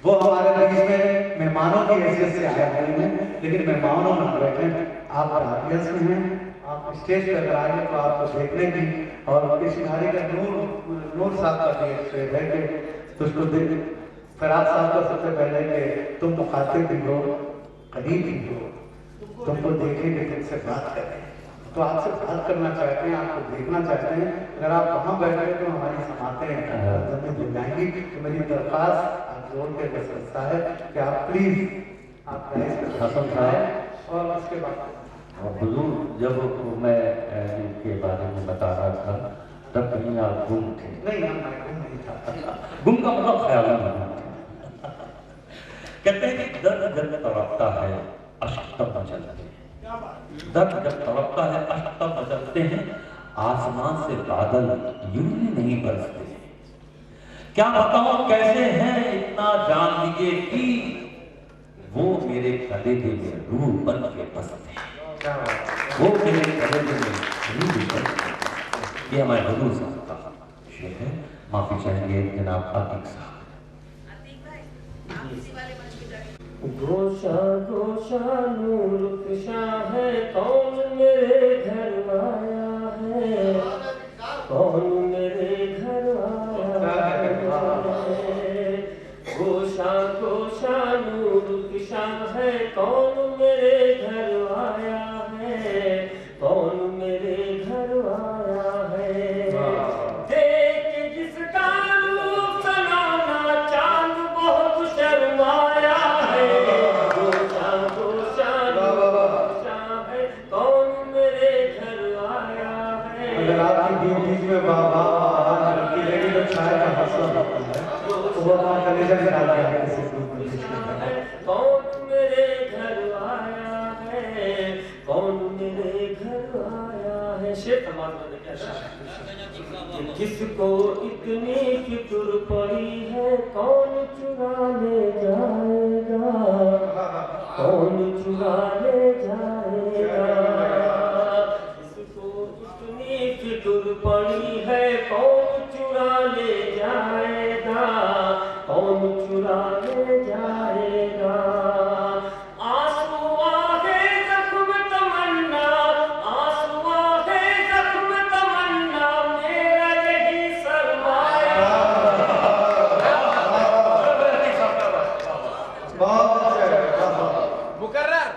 वो हमारे बीच में मेहमानों की हैसियत से आए हुए हैं, लेकिन मेहमानों में बैठे, आप ऑडियंस में हैं, आप स्टेज पर आ रहे हैं तो आपको देखने की और इस गाड़ी का नूर साहब का भी बैठे तो उसको देख फराज साहब का सबसे पहले कि तुम मुखातिब भी हो, करीब भी हो, तुमको देखेंगे, तुमसे बात करें, तो आपसे बात करना चाहते हैं, आपको देखना चाहते हैं। अगर आप वहाँ बैठे तो हमारी समातें मिल जाएंगी। तो मेरी दरख्वास्त आप जोड़ के बसता है कि आप प्लीज आप हसन साहब और उसके बाद हुजूर, जब मैं इनके बारे में बता रहा था तब कहीं आप गुम थे। नहीं, गुम नहीं था। गुम का मतलब ख्याल में कहते हैं कि दर्द जब तड़पता है अश्क तब मचलते हैं, दर्द जब तड़पता है अश्क तब मचलते हैं, आसमान से बादल यूं ही नहीं बरसते। क्या बताऊं कैसे हैं इतना जान लीजिए कि वो मेरे कलेजे में रूह बन के बसते हैं, वो मेरे कलेजे में रूह बन के। ये हमारे हुजूर साहब का शेर है। माफी चाहेंगे जनाब आतिक साहब। गोशा गोशा नूर खुशा है, कौन मेरे घर आया है, कौन मेरे घर आया है। गोशा गोशा नूर खुशा है, कौन मेरे घर आया है, कौन मेरे घर आया है। देख जिसका रूप सलाना चांद बहुत शर्माया है। गोशा गोशा गोशा है, कौन मेरे घर आया है। अगर आपकी बीच में बाबा आवाज रखी रहेगी तो शायद का हौसला होता है, तो वो अपना कलेजा में डाल दिया किसी को। कौन मेरे घर आया है, कौन मेरे घर आया है। शेर समाज में क्या किसको इतनी फिक्र पड़ी है, कौन चुरा ले जाएगा, कौन चुरा ले जाएगा। किसको इतनी फिक्र पड़ी है, कौन चुरा ले जाएगा, कौन चुरा ले जाएगा। आंसू आहे जख्म तमन्ना, आंसू आहे जख्म तमन्ना, मेरा यही सरमाया। मुकर्रर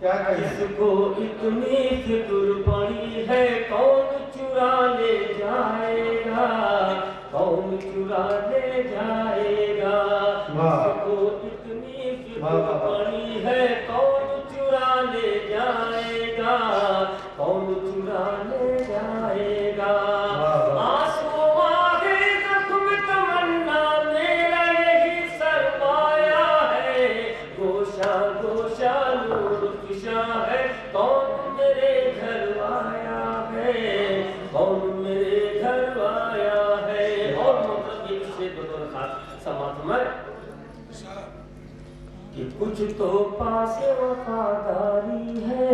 क्या किसको इतनी फिक्र पड़ी है, कौन चुरा ले जाएगा, कौन चुरा ले जाएगा। किसको इतनी फिक्र पड़ी है, कौन चुरा ले जाएगा, कौन चुरा ले जाएगा। आंसू आहे जख्म तमन्ना, मेरा यही सरमाया है। गोशा गोशा नूर खुशा है, कौन मेरे घर आया है, कौन मेरे घर आया है। और मतलब ये विषय बतौर खास समाप्त में कि कुछ तो पास वफादारी है,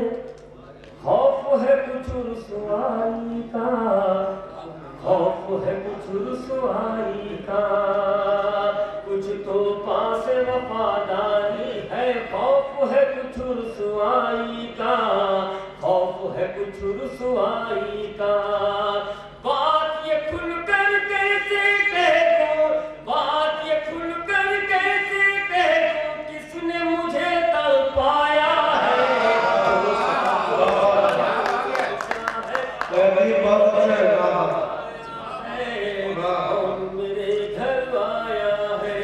खौफ है कुछ रुसवाई का, खौफ है कुछ रुसवाई का। वफादारी है, खौफ है कुछ रुसवाई का, खौफ है कुछ रुसवाई का। बात ये खुल कर कैसे कह दूं, बात ये खुल कर कैसे कह दूं, किसने मुझे तड़पाया है। कौन मेरे घर आया है,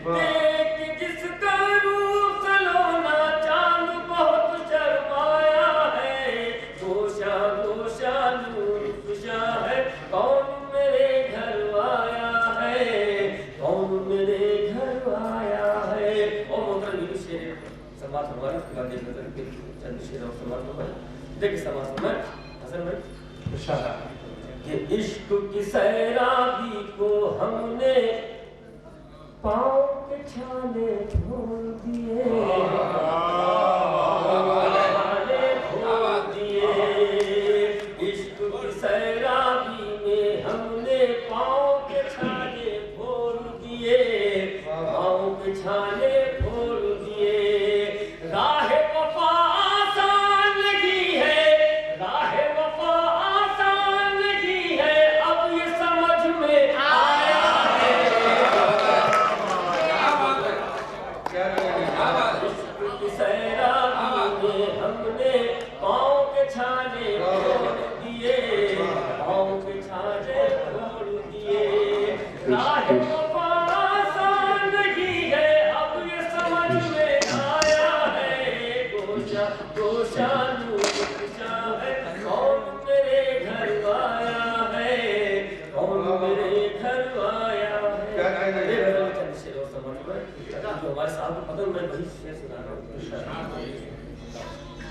देख जिसका रूप सलोना चांद बहुत शर्माया है। गोशा गोशा नूर खुशा है, कौन मेरे घर आया है, कौन मेरे घर आया है। और मोहतरम ये शेर समाज हमारे खुदा देख नजर के चंद शेर और समाज हमारे देख समाज में हसन में इशारा कि इश्क की सैराबी को हमने पाँव के छाले धोल दिए, इश्क की सैराबी में हमने पाँव के छाले फोड़ दिए, पाँव के छाले फोड़ दिए। राह वफा आसान नहीं है, राह वफा आसान नहीं है, अब ये समझ में आया है। इश्क की सैराबी में हमने पाँव के छाले फोड़ दिए, पाँव के छाले फोड़ दिए। राह वफा आसान नहीं है, अब ये समझ में आया है। गोशा गोशा नूर खुशा है, कौन मेरे घर आया है, कौन मेरे घर आया है। ये चंद शेर और समझ में जो हमारे साथ पता मैं वही शेर सुना रहा हूँ।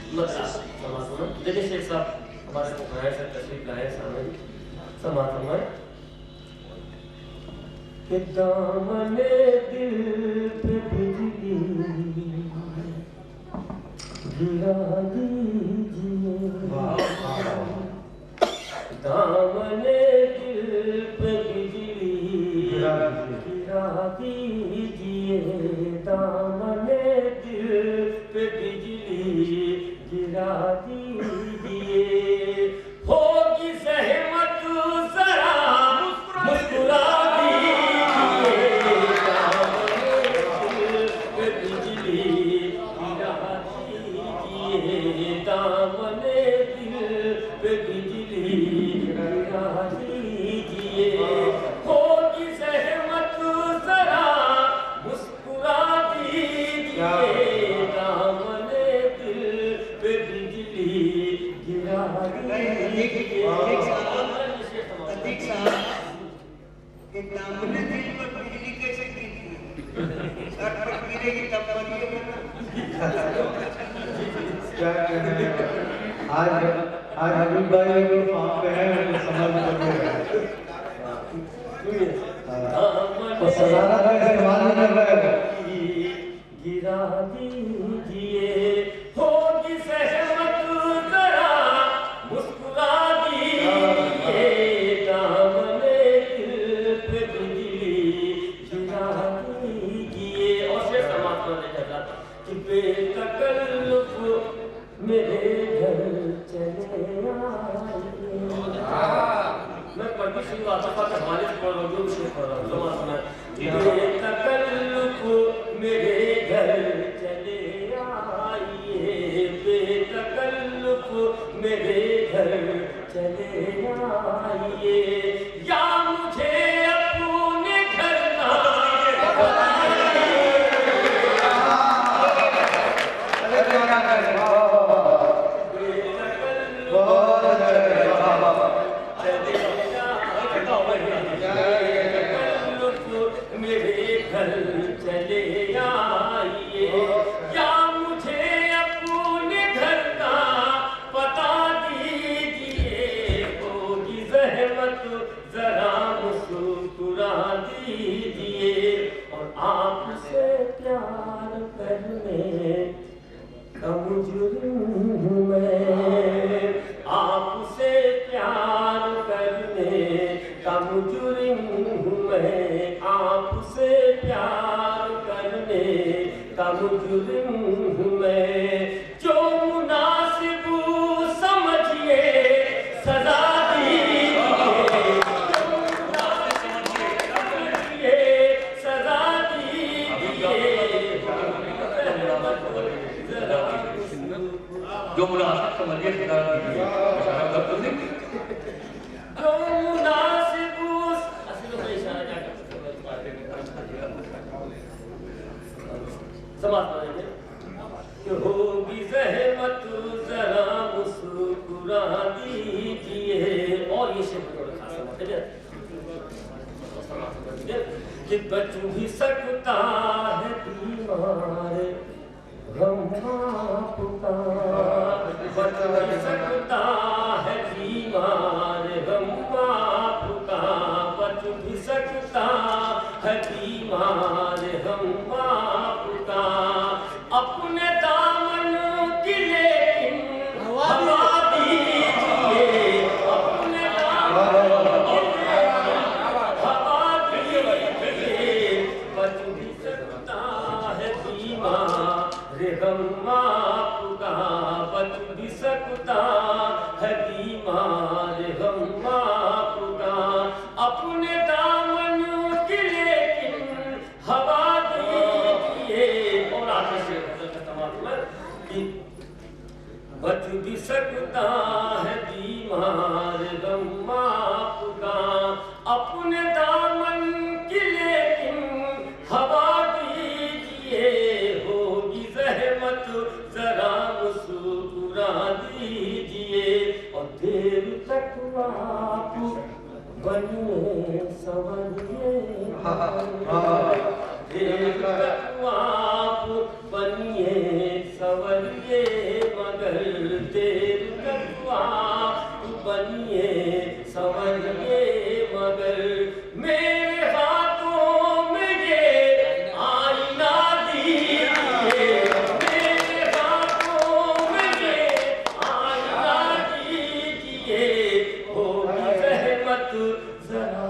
समाज में देखिए शेख साहब हमारे मुखायर से तशरीफ लाए सामने समाज में कि दामने दिल पे बिजली गिरा दीजिए, दामने दिल पे बिजली गिरा दीजिए, दामने दिल पे बिजली गिरा दीजिए। होगी सहमत जरा मुस्कुरा दीजिए, दामने दिल पे बिजली गिरा दीजिए, दामने दिल पे बिजली गिरा दीजिए। होगी सहमत जरा मुस्कुरा दीजिए, दामने दिल पे बिजली गिरा दीजिए। दामने दिल पर बिजली कैसे गिरती, सर पर गिरेगी तब क्या कहना है। आज हबीब भाई को फार्म पे है, समझ तो सजाना का इस्तेमाल नहीं कर रहे हैं। गिरा दीजिए, होगी सहमत जरा मुस्कुरा दीजिए, दामने दिल पे बिजली गिरा दीजिए। और शेर समाज को लेकर जाता कि बेतकल्लुफ मेरे घर चले आइए। मैं पढ़ती शुरू आता था हमारे पढ़ रहा हूँ शेर पढ़ रहा हूँ समाज में। बेतकल्लुफ मेरे घर चले आइए, बेतकल्लुफ मेरे घर चले आइए। या मुझे अपने घर ना मेरे घर चले आइए। या मुझे अपने घर का पता दीजिए, होगी जहमत जरा मुस्कुरा दीजिए। और आपसे प्यार करने का मुजरिम हूँ मैं, आपसे प्यार करने का मुजरिम हूँ मैं, आपसे प्यार करने का मुजरिम हूँ मैं, जो मुनासिब समझिए सजा दीजिए, सजा दीजिए, जो मुनासिब समझिए सजा दीजिए। जो मुनासिब समाज पढ़ेंगे कि होगी ज़हमत जरा मुस्कुरा दीजिए। और ये शेर थोड़ा खास समझ कि बच भी सकता है बीमार गम आपका, बच भी सकता है बीमार गम आपका, बच भी सकता है बीमार गम आपका, अपने दामन की लेकिन हवा दीजिए, अपने दामन की हवा दीजिए, बच भी सकता है बीमार गम आपका, बच भी सकता है बीमार गम आपका, अपने दामन की लेकिन हवा दीजिए। और आगे से कि बच भी सकता है बीमार गम आपका, अपने दामन की लेकिन हवा दीजिए, होगी ज़हमत जरा मुस्कुरा दीजिए। और देर तक आप बनिए संवरिए, देर तक आप बनिए संवरिए, मगर देर तक आप बनिए संवरिए, मगर मेरे हाथों में ये आईना दीजिए, मेरे हाथों में ये आईना दीजिए, होगी ज़हमत जरा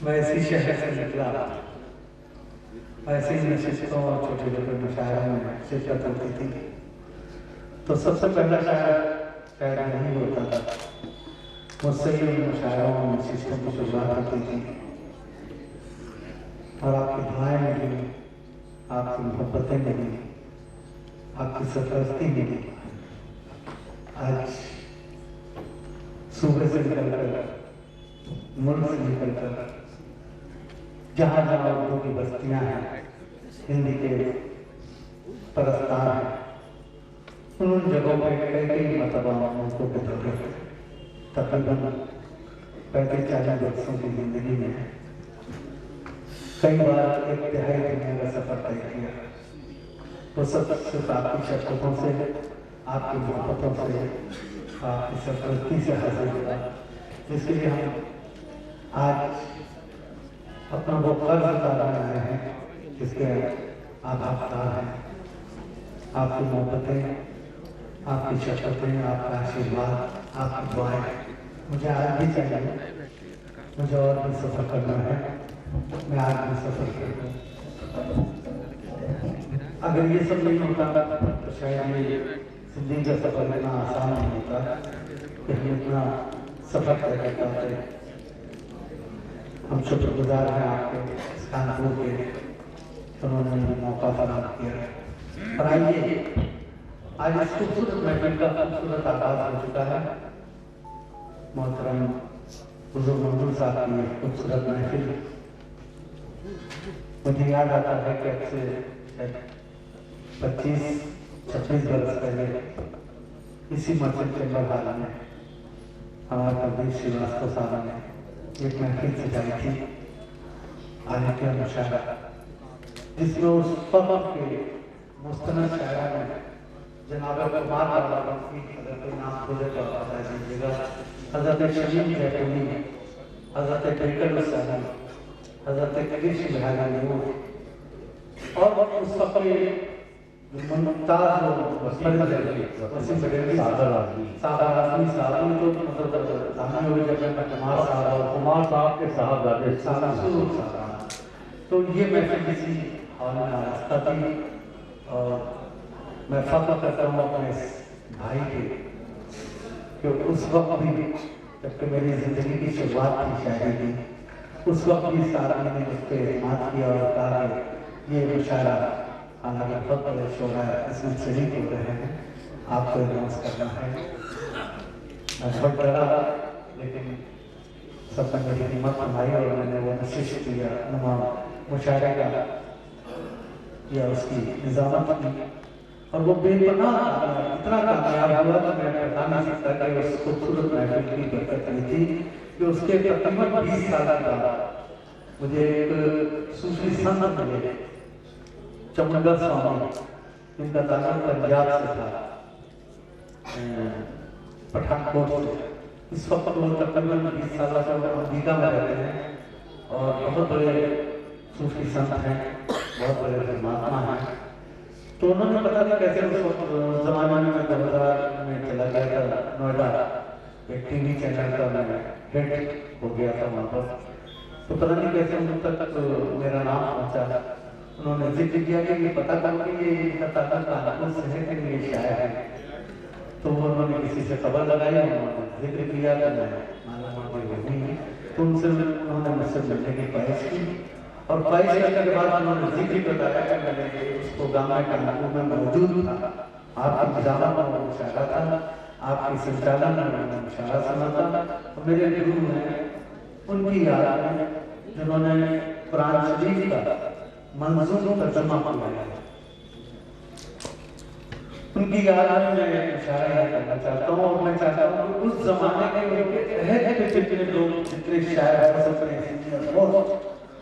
मैं इसी शहर से निकला, ऐसे ही नशिस्तों और छोटे छोटे मुशायरों में शिरकत होती थी। तो सबसे पहला शायर नहीं होता था, मुझसे ही मुशायरों और नशिस्तों की शुरुआत होती थी। और आपकी दुआएं मिली, आपकी मोहब्बतें मिली, आपकी सरपरस्ती मिली। आज सूबे से निकलकर, मुल्क से निकलकर, जहाँ जहाँ उर्दू की बस्तियाँ हैं, हिंदी के परस्तार हैं, उन जगहों पर कई मतबा उनको के दौरे तकरीबन 35-40 वर्षों की जिंदगी में कई बार एक तिहाई दुनिया का सफर तय किया। वो सब सिर्फ आपकी शक्तियों से, आपकी मोहब्बतों से, आपकी सरपरस्ती से हासिल हुआ, जिसके लिए हम आज अपना वो कर्ज अदा रहे हैं, जिसके आप हकदार हैं। आपकी मोहब्बतें, आपकी शफ़क़तें, आपका आशीर्वाद, आपकी दुआएं मुझे आज भी चाहिए। मुझे और भी सफ़र करना है, मैं आज भी सफ़र करूँ। अगर ये सब नहीं होता तो शायद ये ज़िंदगी का सफ़र इतना आसान नहीं होता कि हम इतना सफ़र तय कर पाते। हम शुक्रगुजार हैं आपके इस कानपुर के, उन्होंने मौका फराहम किया। और आइए, आज इस खूबसूरत महफिल का खूबसूरत आगाज हो चुका है। मोहतरम हुज़ूर मंजूर साहब की खूबसूरत महफिल, मुझे याद आता है कि अब से 25-26 बरस पहले इसी मस्जिद के बरहाल में हमारे प्रदेश श्रीवास्तव साहब ने एक महफिल सजाई थी, आने के मुशायरा, जिसमें उस वक्त के मुस्तनद शायरा में जनाब कुमार बाबा की हज़रत नाम खुदे का बता दीजिएगा, हज़रत शमीम जैतूनी, हज़रत तरीक़त हुसैन, हज़रत कलीश बिहारी नूर, और उस वक्त के मुमताज़ वसीम बरेलवी सादर आज़मी साहब ने तो मतलब सामने हुए जब कुमार साहब और कुमार साहब के साहबजादे सारा। तो ये महफिल किसी हॉल में आस्था थी और मैं फख्र करता हूँ अपने इस भाई के कि उस वक्त भी जबकि मेरी ज़िंदगी की शुरुआत थी शायरी की, उस वक्त भी सारा ने मुझ पर एतमाद किया और कहा कि ये मुशायरा हालांकि बहुत बड़े शोरा इसमें शरीक हो रहे हैं, आपको अनाउंस करना है। मैं बहुत डरा लेकिन सब मेरी हिम्मत बनाई और मैंने वो नशिश किया मुशायरे का या उसकी निजामत की और वो बेपनाह इतना कामयाब हुआ कि मैं बता नहीं सकता कि उस खूबसूरत महफिल की बरकत हुई थी कि उसके तकरीबन 20 साल का मुझे एक सूफी संत मिले, चमनगर स्वामी, जिनका ताल्लुक पंजाब से था, पठानकोट से। इस वक्त वो तकरीबन 20 साल से अमेरिका में रहते हैं और बहुत बड़े सूफी संत हैं, बहुत बड़े महात्मा हैं। तो उन्होंने पता नहीं कैसे उस जमाने में मैं 2000 में चला गया था नोएडा, एक टीवी चैनल का मैं हेड हो गया था वहाँ पर। तो पता नहीं कैसे उन तक मेरा नाम पहुँचा। उन्होंने जिक्र किया कि ये पता करो कि ये कानपुर से है कि ये शायर है। तो उन्होंने किसी से खबर लगाई, उन्होंने जिक्र किया कि मैं तो उनसे उन्होंने मुझसे मिलने की ख्वाहिश की और ख्वाहिश करने के बाद उन्होंने जिक्र बताया कि मैंने उस प्रोग्राम में कानपुर में मौजूद था, आपकी निजामा में मुशायरा था, आपकी संचालन में मैंने मुशायरा सुना था। तो मेरे गुरु हैं उनकी याद में जिन्होंने कुरान शरीफ का मंजूम तर्जुमा किया है, उनकी याद में मैं मुशायरा करना चाहता हूँ। और मैं चाहता हूँ कि उस जमाने के जितने लोग जितने शायर हो सकते हैं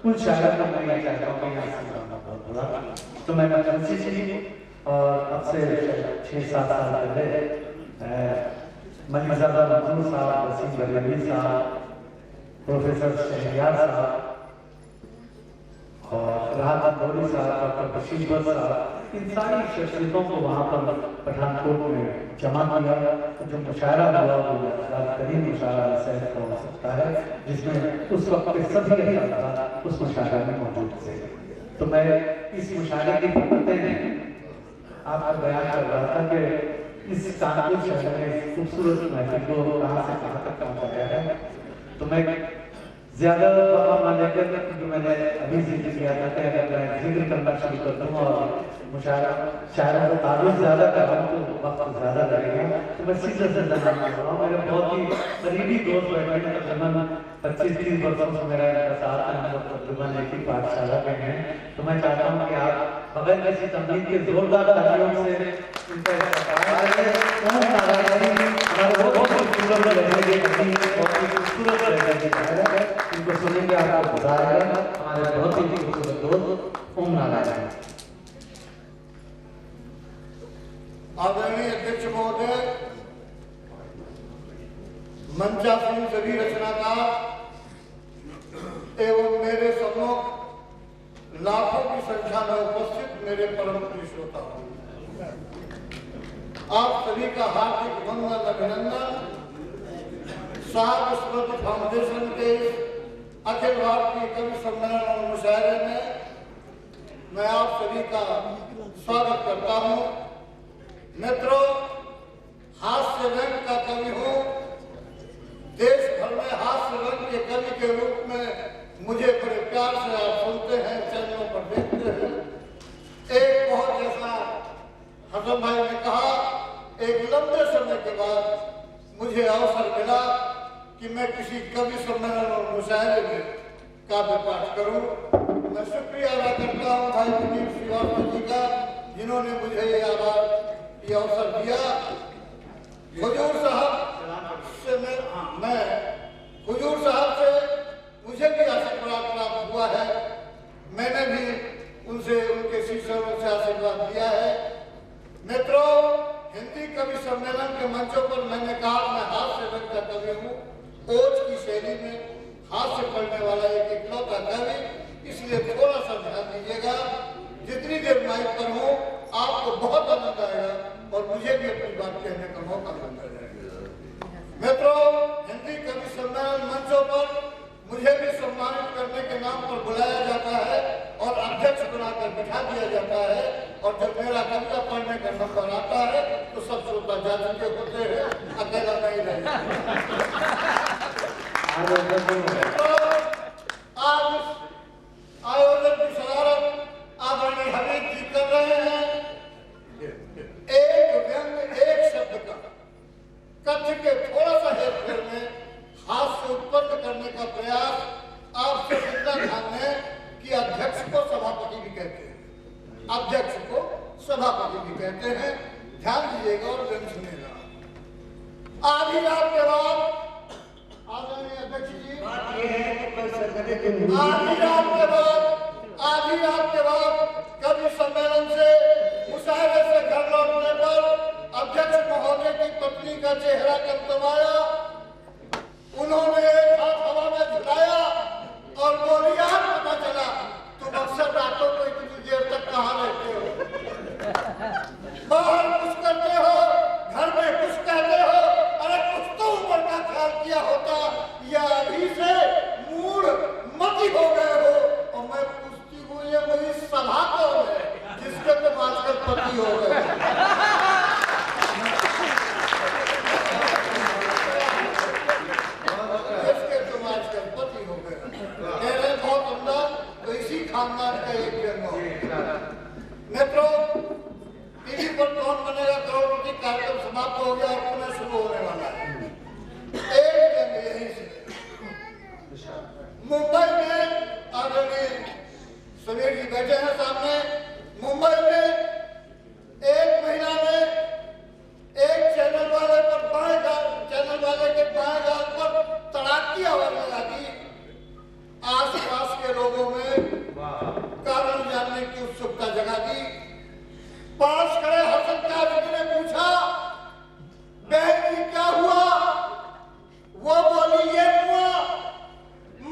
उन शायर का मैं चाहता हूँ कि यहाँ से बोला। तो मैंने कोशिश की और अब से 6-7 साल पहले मलिकज़ादा मंजूर साहब, वसीम बरेलवी साहब, प्रोफेसर शहरियार साहब और राहत अंदौरी साहब, डॉक्टर बशीर साहब, इन सारी शख्सियतों को वहाँ पर पठानकोट में जमा किया। जो मुशायरा हुआ वो बेहतरीन मुशायरा सैर का हो सकता है, जिसमें उस वक्त के सभी अहकाम उस मुशायरे में मौजूद थे। तो मैं इस मुशायरे की बरकतें आपको बयान कर रहा था कि इस कानपुर शहर में खूबसूरत महफिल को कहाँ से कहाँ तक पहुँचाया है। तो मैं ज़्यादा वहाँ लेकर क्योंकि मैंने अभी जिक्र किया था कि अगर मैं जिक्र करना शुरू कर दूँ और मुशायरा शायरों को तारुफ ज़्यादा कर रहा हूँ तो वक्त ज़्यादा लगेगा। तो मैं सीधे से जनाब कर रहा हूँ। मेरे बहुत ही करीबी दोस्त बैठे हैं, तकरीबन 25-30 वर्षों से मेरा इनका साथ है, हम लोग तकरीबन एक ही पाठशाला में हैं। तो मैं चाहता हूँ कि आप बगैर किसी तमलीग के जोरदार तालियों से इनका बहुत खूबसूरत लगेगी, बहुत ही खूबसूरत लगेगी, इनको सुनेंगे आपको मजा आएगा। हमारे बहुत ही खूबसूरत दोस्त ओम नारायण। आदरणीय अध्यक्ष महोदय, मंचासीन सभी रचनाकार एवं मेरे सम्मुख लाखों की संख्या में उपस्थित मेरे परम प्रिय श्रोता, आप सभी का हार्दिक वंदन अभिनंदन। साहित्य स्मृति फाउंडेशन के अखिल भारतीय कवि सम्मेलन और मुशायरे में मैं आप सभी का स्वागत करता हूँ। मित्रों, हास्य रंग का कवि हूँ। देश भर में हास्य रंग के कवि के रूप में मुझे बड़े प्यार से आप सुनते हैं, चैनलों पर देखते हैं। एक बहुत जैसा हसन भाई ने कहा, एक लंबे समय के बाद मुझे अवसर मिला कि मैं किसी कवि सम्मेलन और मुशायरे में काव्य पाठ करूं। मैं शुक्रिया अदा करता हूं भाई विनीत श्रीवास्तव जी का, जिन्होंने मुझे ये अवसर दिया। हुजूर साहब से मैं हुजूर साहब से मुझे भी आशीर्वाद प्राप्त हुआ है। मैंने भी उनसे उनके शिष्यों से आशीर्वाद दिया है। मित्रों, हिंदी कवि सम्मेलन के मंचों पर मैंने कहा मैं हास्य रंग का कवि हूँ, ओज की शैली में हास्य पढ़ने वाला एक इकलौता कवि, इसलिए थोड़ा सा ध्यान दीजिएगा। जितनी देर माइक पर हूँ आपको बहुत आनंद आएगा और मुझे भी अपनी बात कहने का मौका मिल जाएगा। मित्रों, हिंदी कवि सम्मेलन मंचों पर पर बुलाया जाता है और अध्यक्ष बनाकर बिठा दिया जाता है, और जब मेरा कविता पढ़ने का नंबर आता है तो सब श्रोता जा चुके होते हैं, अकेला नहीं रहे। तो आज आयोजन की शरारत आदरणीय हमीद जी कर रहे हैं। एक व्यंग एक शब्द का कथ्य के थोड़ा सा हेरफेर में हास्य उत्पन्न करने का प्रयास आपसे निंदा ठाने कि अध्यक्ष को सभापति भी कहते हैं, अध्यक्ष को सभापति भी कहते हैं। ध्यान दीजिएगा और ध्यान सुनिएगा। आधी रात के बाद आदरणीय अध्यक्ष जी, आधी रात के बाद कवि सम्मेलन से मुशायरे से घर लौटने पर अध्यक्ष महोदय की पत्नी का चेहरा कमकमाया। उन्होंने एक हाथ हवा में झुलाया और बोली, यार पता चला तुम अक्सर रातों को इतनी देर तक कहाँ रहते हो, बाहर कुछ करते हो, घर में कुछ कहते हो, अरे कुछ तो ऊपर का ख्याल किया होता, या अभी से मूड मती हो गए हो। और मैं पूछती हूँ ये मेरी सभा कौन है जिसके तुम आजकल पति हो गए? खानदान का एक मित्रों, टीवी पर कौन बनेगा करोड़पति कार्यक्रम समाप्त हो गया और पुनः शुरू होने वाला है। एक जंग यहीं से मुंबई में आदरणीय समीर जी बैठे हैं सामने। मुंबई में एक महीना में एक चैनल वाले पर चैनल वाले के बाएं गाल पर तड़ाकी आवाज लगा दी। आसपास के लोगों में कारण जानने की उत्सुकता जगा दी। पास खड़े हसन काजी ने पूछा, बहन जी क्या हुआ? वो बोली, ये हुआ,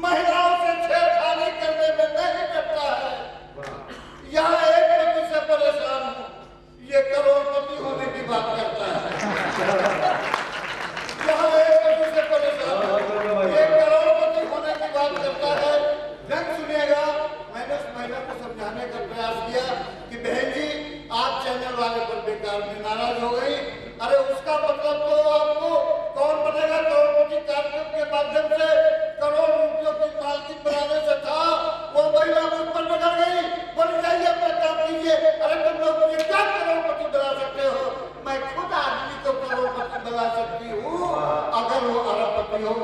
महिलाओं से छेड़खानी करने में नहीं डरता है। यहाँ एक पति से परेशान हूँ, ये करोड़पति होने की बात करता है। यहाँ एक पति से परेशान हूँ, ये करोड़पति होने की बात करता है। ध्यान सुनिएगा, मैंने उस महिला को समझाने का प्रयास किया कि बहन जी आप चैनल वाले पर बेकार में नाराज हो गई। अरे उसका मतलब तो आपको कौन बनेगा करोड़पति कार्यक्रम के माध्यम से करोड़ रुपयों की मालकिन बनाने से था। वो महिला मुझ पर बिगड़ गई, बोली जाइए अपना काम कीजिए। अरे तुम लोग मुझे क्या करोड़पति बना सकते हो? मैं खुद आदमी को करोड़पति बना सकती हूँ अगर वो अरबपति हो।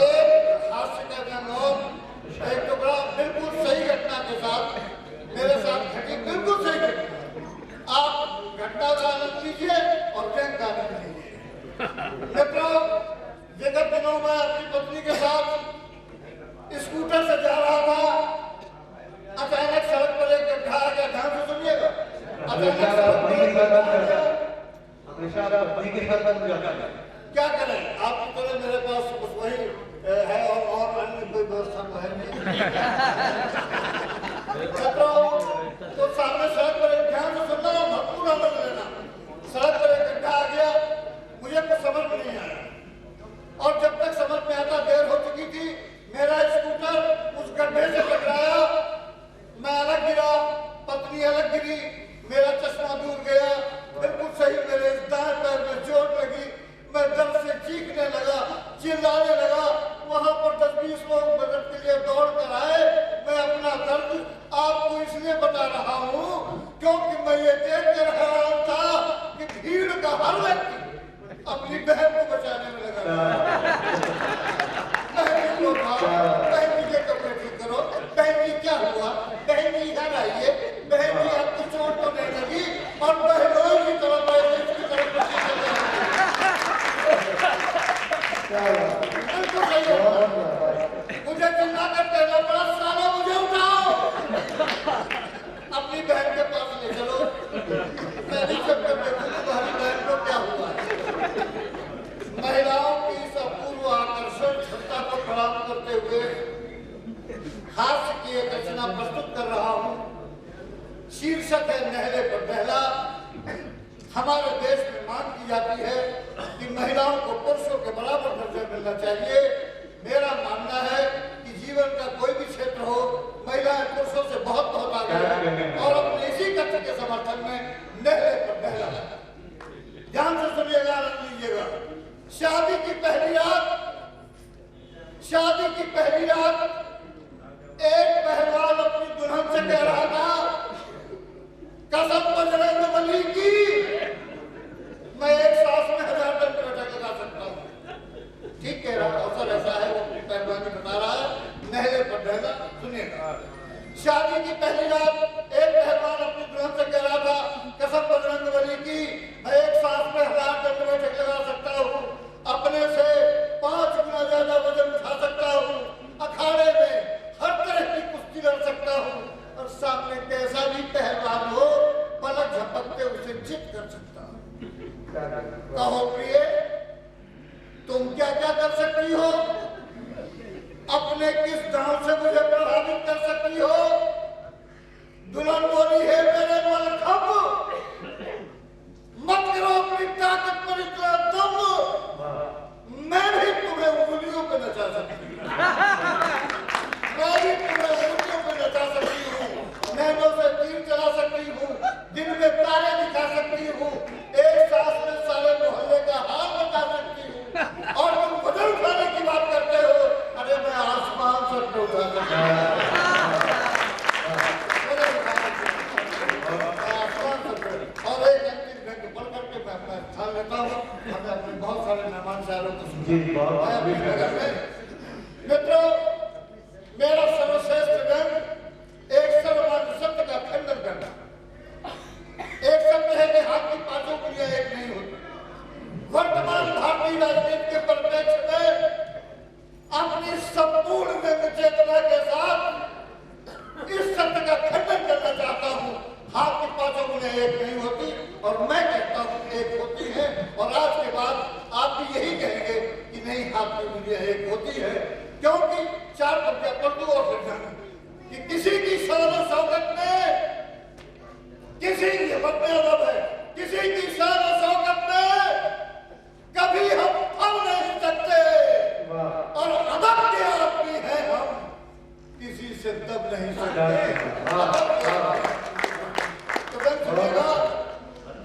एक हास्य का व्यंग, एक टुकड़ा बिल्कुल सही घटना के साथ मेरे साथ घटी, बिल्कुल सही घटना। आप घटना का आनंद लीजिए और व्यंग का आनंद लीजिए। मित्रों, विगत दिनों में अपनी पत्नी के साथ स्कूटर से जा रहा था, अचानक सड़क पर एक गड्ढा आ गया। ध्यान से सुनिएगा, क्या करें, आपकी तरह मेरे पास कुछ वही है और अन्य कोई व्यवस्था तो है नहीं। तो सामने सड़क पर एक, ध्यान से सुनना, भरपूर आनंद लेना। सड़क पर एक गड्ढा आ गया, मुझे कुछ समझ में नहीं आया, और जब तक समझ में आता देर हो चुकी थी। मेरा स्कूटर उस गड्ढे से टकराया, मैं अलग गिरा, पत्नी अलग गिरी, मेरा चश्मा दूर गया, बिल्कुल सही मेरे दाएं पैर में चोट लगी। मैं दर्द से चीखने लगा, चिल्लाने लगा। वहां पर 10-20 लोग मदद के लिए दौड़ कर आए। मैं अपना दर्द आपको इसलिए बता रहा हूँ क्योंकि मैं ये देख कर हैरान था कि भीड़ का हर व्यक्ति अपनी बहन को बचाने में लगा। बहन को बहन जी के कपड़े ठीक करो, बहन जी क्या हुआ, बहन जी इधर आइए, बहन जी आपको चोट तो नहीं लगी। और बहनों की तरफ मुझे चिल्ला कर कहना पड़ा, साला मुझे उठाओ, अपनी बहन के पास ले चलो, मैं नहीं सकता देखूं तुम्हारी बहन को क्या हुआ। महिलाओं की इस अपूर्व आकर्षण क्षमता को प्रणाम करते हुए हास्य की एक रचना प्रस्तुत कर रहा हूँ। शीर्षक है नहले पर बहला। हमारे देश में मांग की जाती है कि महिलाओं को पुरुषों के बराबर दर्जा मिलना चाहिए। मेरा मानना है कि जीवन का कोई भी क्षेत्र हो, महिलाएं पुरुषों से बहुत बहुत आगे हैं और अपने इसी कथन के समर्थन में नहले पर नहला। ध्यान से सुनिएगा, आनंद लीजिएगा। शादी की पहली रात एक पहलवान अपनी दुल्हन से कह रहा था, कसम बजरंगबली की, मैं एक सांस में 1000 टन बैठक लगा सकता हूँ। ठीक कह रहा, अवसर ऐसा है, वो अपनी पहलवानी बता रहा है, नहले पर नहला। सुनिएगा, शादी की पहली रात एक पहलवान अपनी दुल्हन से कह रहा था, कसम बजरंगबली की, मैं एक सांस में 1000 टन बैठक लगा सकता हूँ, अपने से 5 गुना ज्यादा वजन उठा सकता हूँ, अखाड़े में हर तरह की कुश्ती लड़ सकता हूँ और सामने कैसा भी पहलवान हो पलक झपकते उसे चित कर सकता हूँ। कहो प्रिय, तुम क्या क्या कर सकती हो? अपने किस दांव से मुझे प्रभावित कर सकती हो? दुल्हन बोली है, मेरे मलखब, मत करो अपनी ताकत पर इतना दम, मैं भी तुम्हें उंगलियों पे नचा सकती हूँ, मैं भी तुम्हें उंगलियों पे नचा सकती हूँ, नैनों से तीर चला सकती हूँ, दिन में तारे दिखा सकती हूँ, एक सांस में सारे मोहल्ले का हाल बता सकती हूँ, और तुम वजन उठाने की बात करते हो। अरे मैं आसमान से उठा सकता हूँ, और एक अंतिम घंटे पढ़ करके मैं अपना ख्याल लेता हूँ। हमें अपने बहुत सारे मेहमान सारों को मित्रों, मेरा सर्वश्रेष्ठ गुण एक सर्वमान्य सत्य का खंडन करना। एक सत्य है कि हाथ की पांचों पुलियां एक नहीं होती। वर्तमान भारतीय राजनीति के परिप्रेक्ष्य में अपनी संपूर्ण चेतना के साथ इस सत्य का खंडन करना चाहता हूँ। हाथ की पांचों पुलियां एक नहीं होती और मैं कहता हूँ एक होती है, और आज के बाद आप भी यही कहेंगे कि नहीं, हाथ की पुलियां एक होती है, क्योंकि 4 पंक्तियां पढ़ दूं और फिर जाना कि किसी की शान और शौकत में, किसी की मतलब है, किसी की शान और शौकत में कभी हम थम नहीं सकते, और अदब के आदमी है हम, किसी से दब नहीं सकते।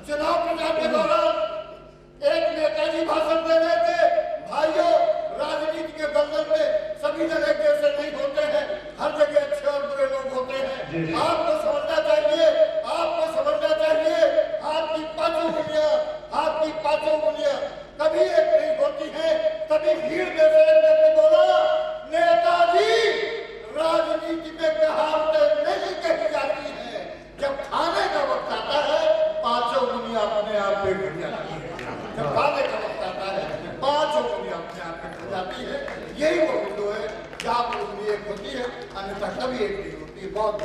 चुनाव प्रचार के दौरान एक नेताजी भाषण दे रहे थे, भाइयों, राजनीति के दलदल में सभी जगह एक जैसे नहीं होते हैं, हर जगह अच्छे और बुरे लोग होते हैं। आपको समझना चाहिए, आपको समझना चाहिए, हाथ की पांचों उंगलियां कभी एक नहीं होती हैं। तभी भीड़ में से एक व्यक्ति बोला, नेताजी, राजनीति में कहावतें नहीं कही जाती हैं, जब खाने का वक्त आता है 5 उंगलियां अपने आप पे गिर जाती है। जब खाने का वक्त आता है 5 उंगलियां अपने आप पे गिर जाती है। यही वो विंडो है जहाँ पर उंगली एक होती है, अन्यथा कभी एक नहीं होती। बहुत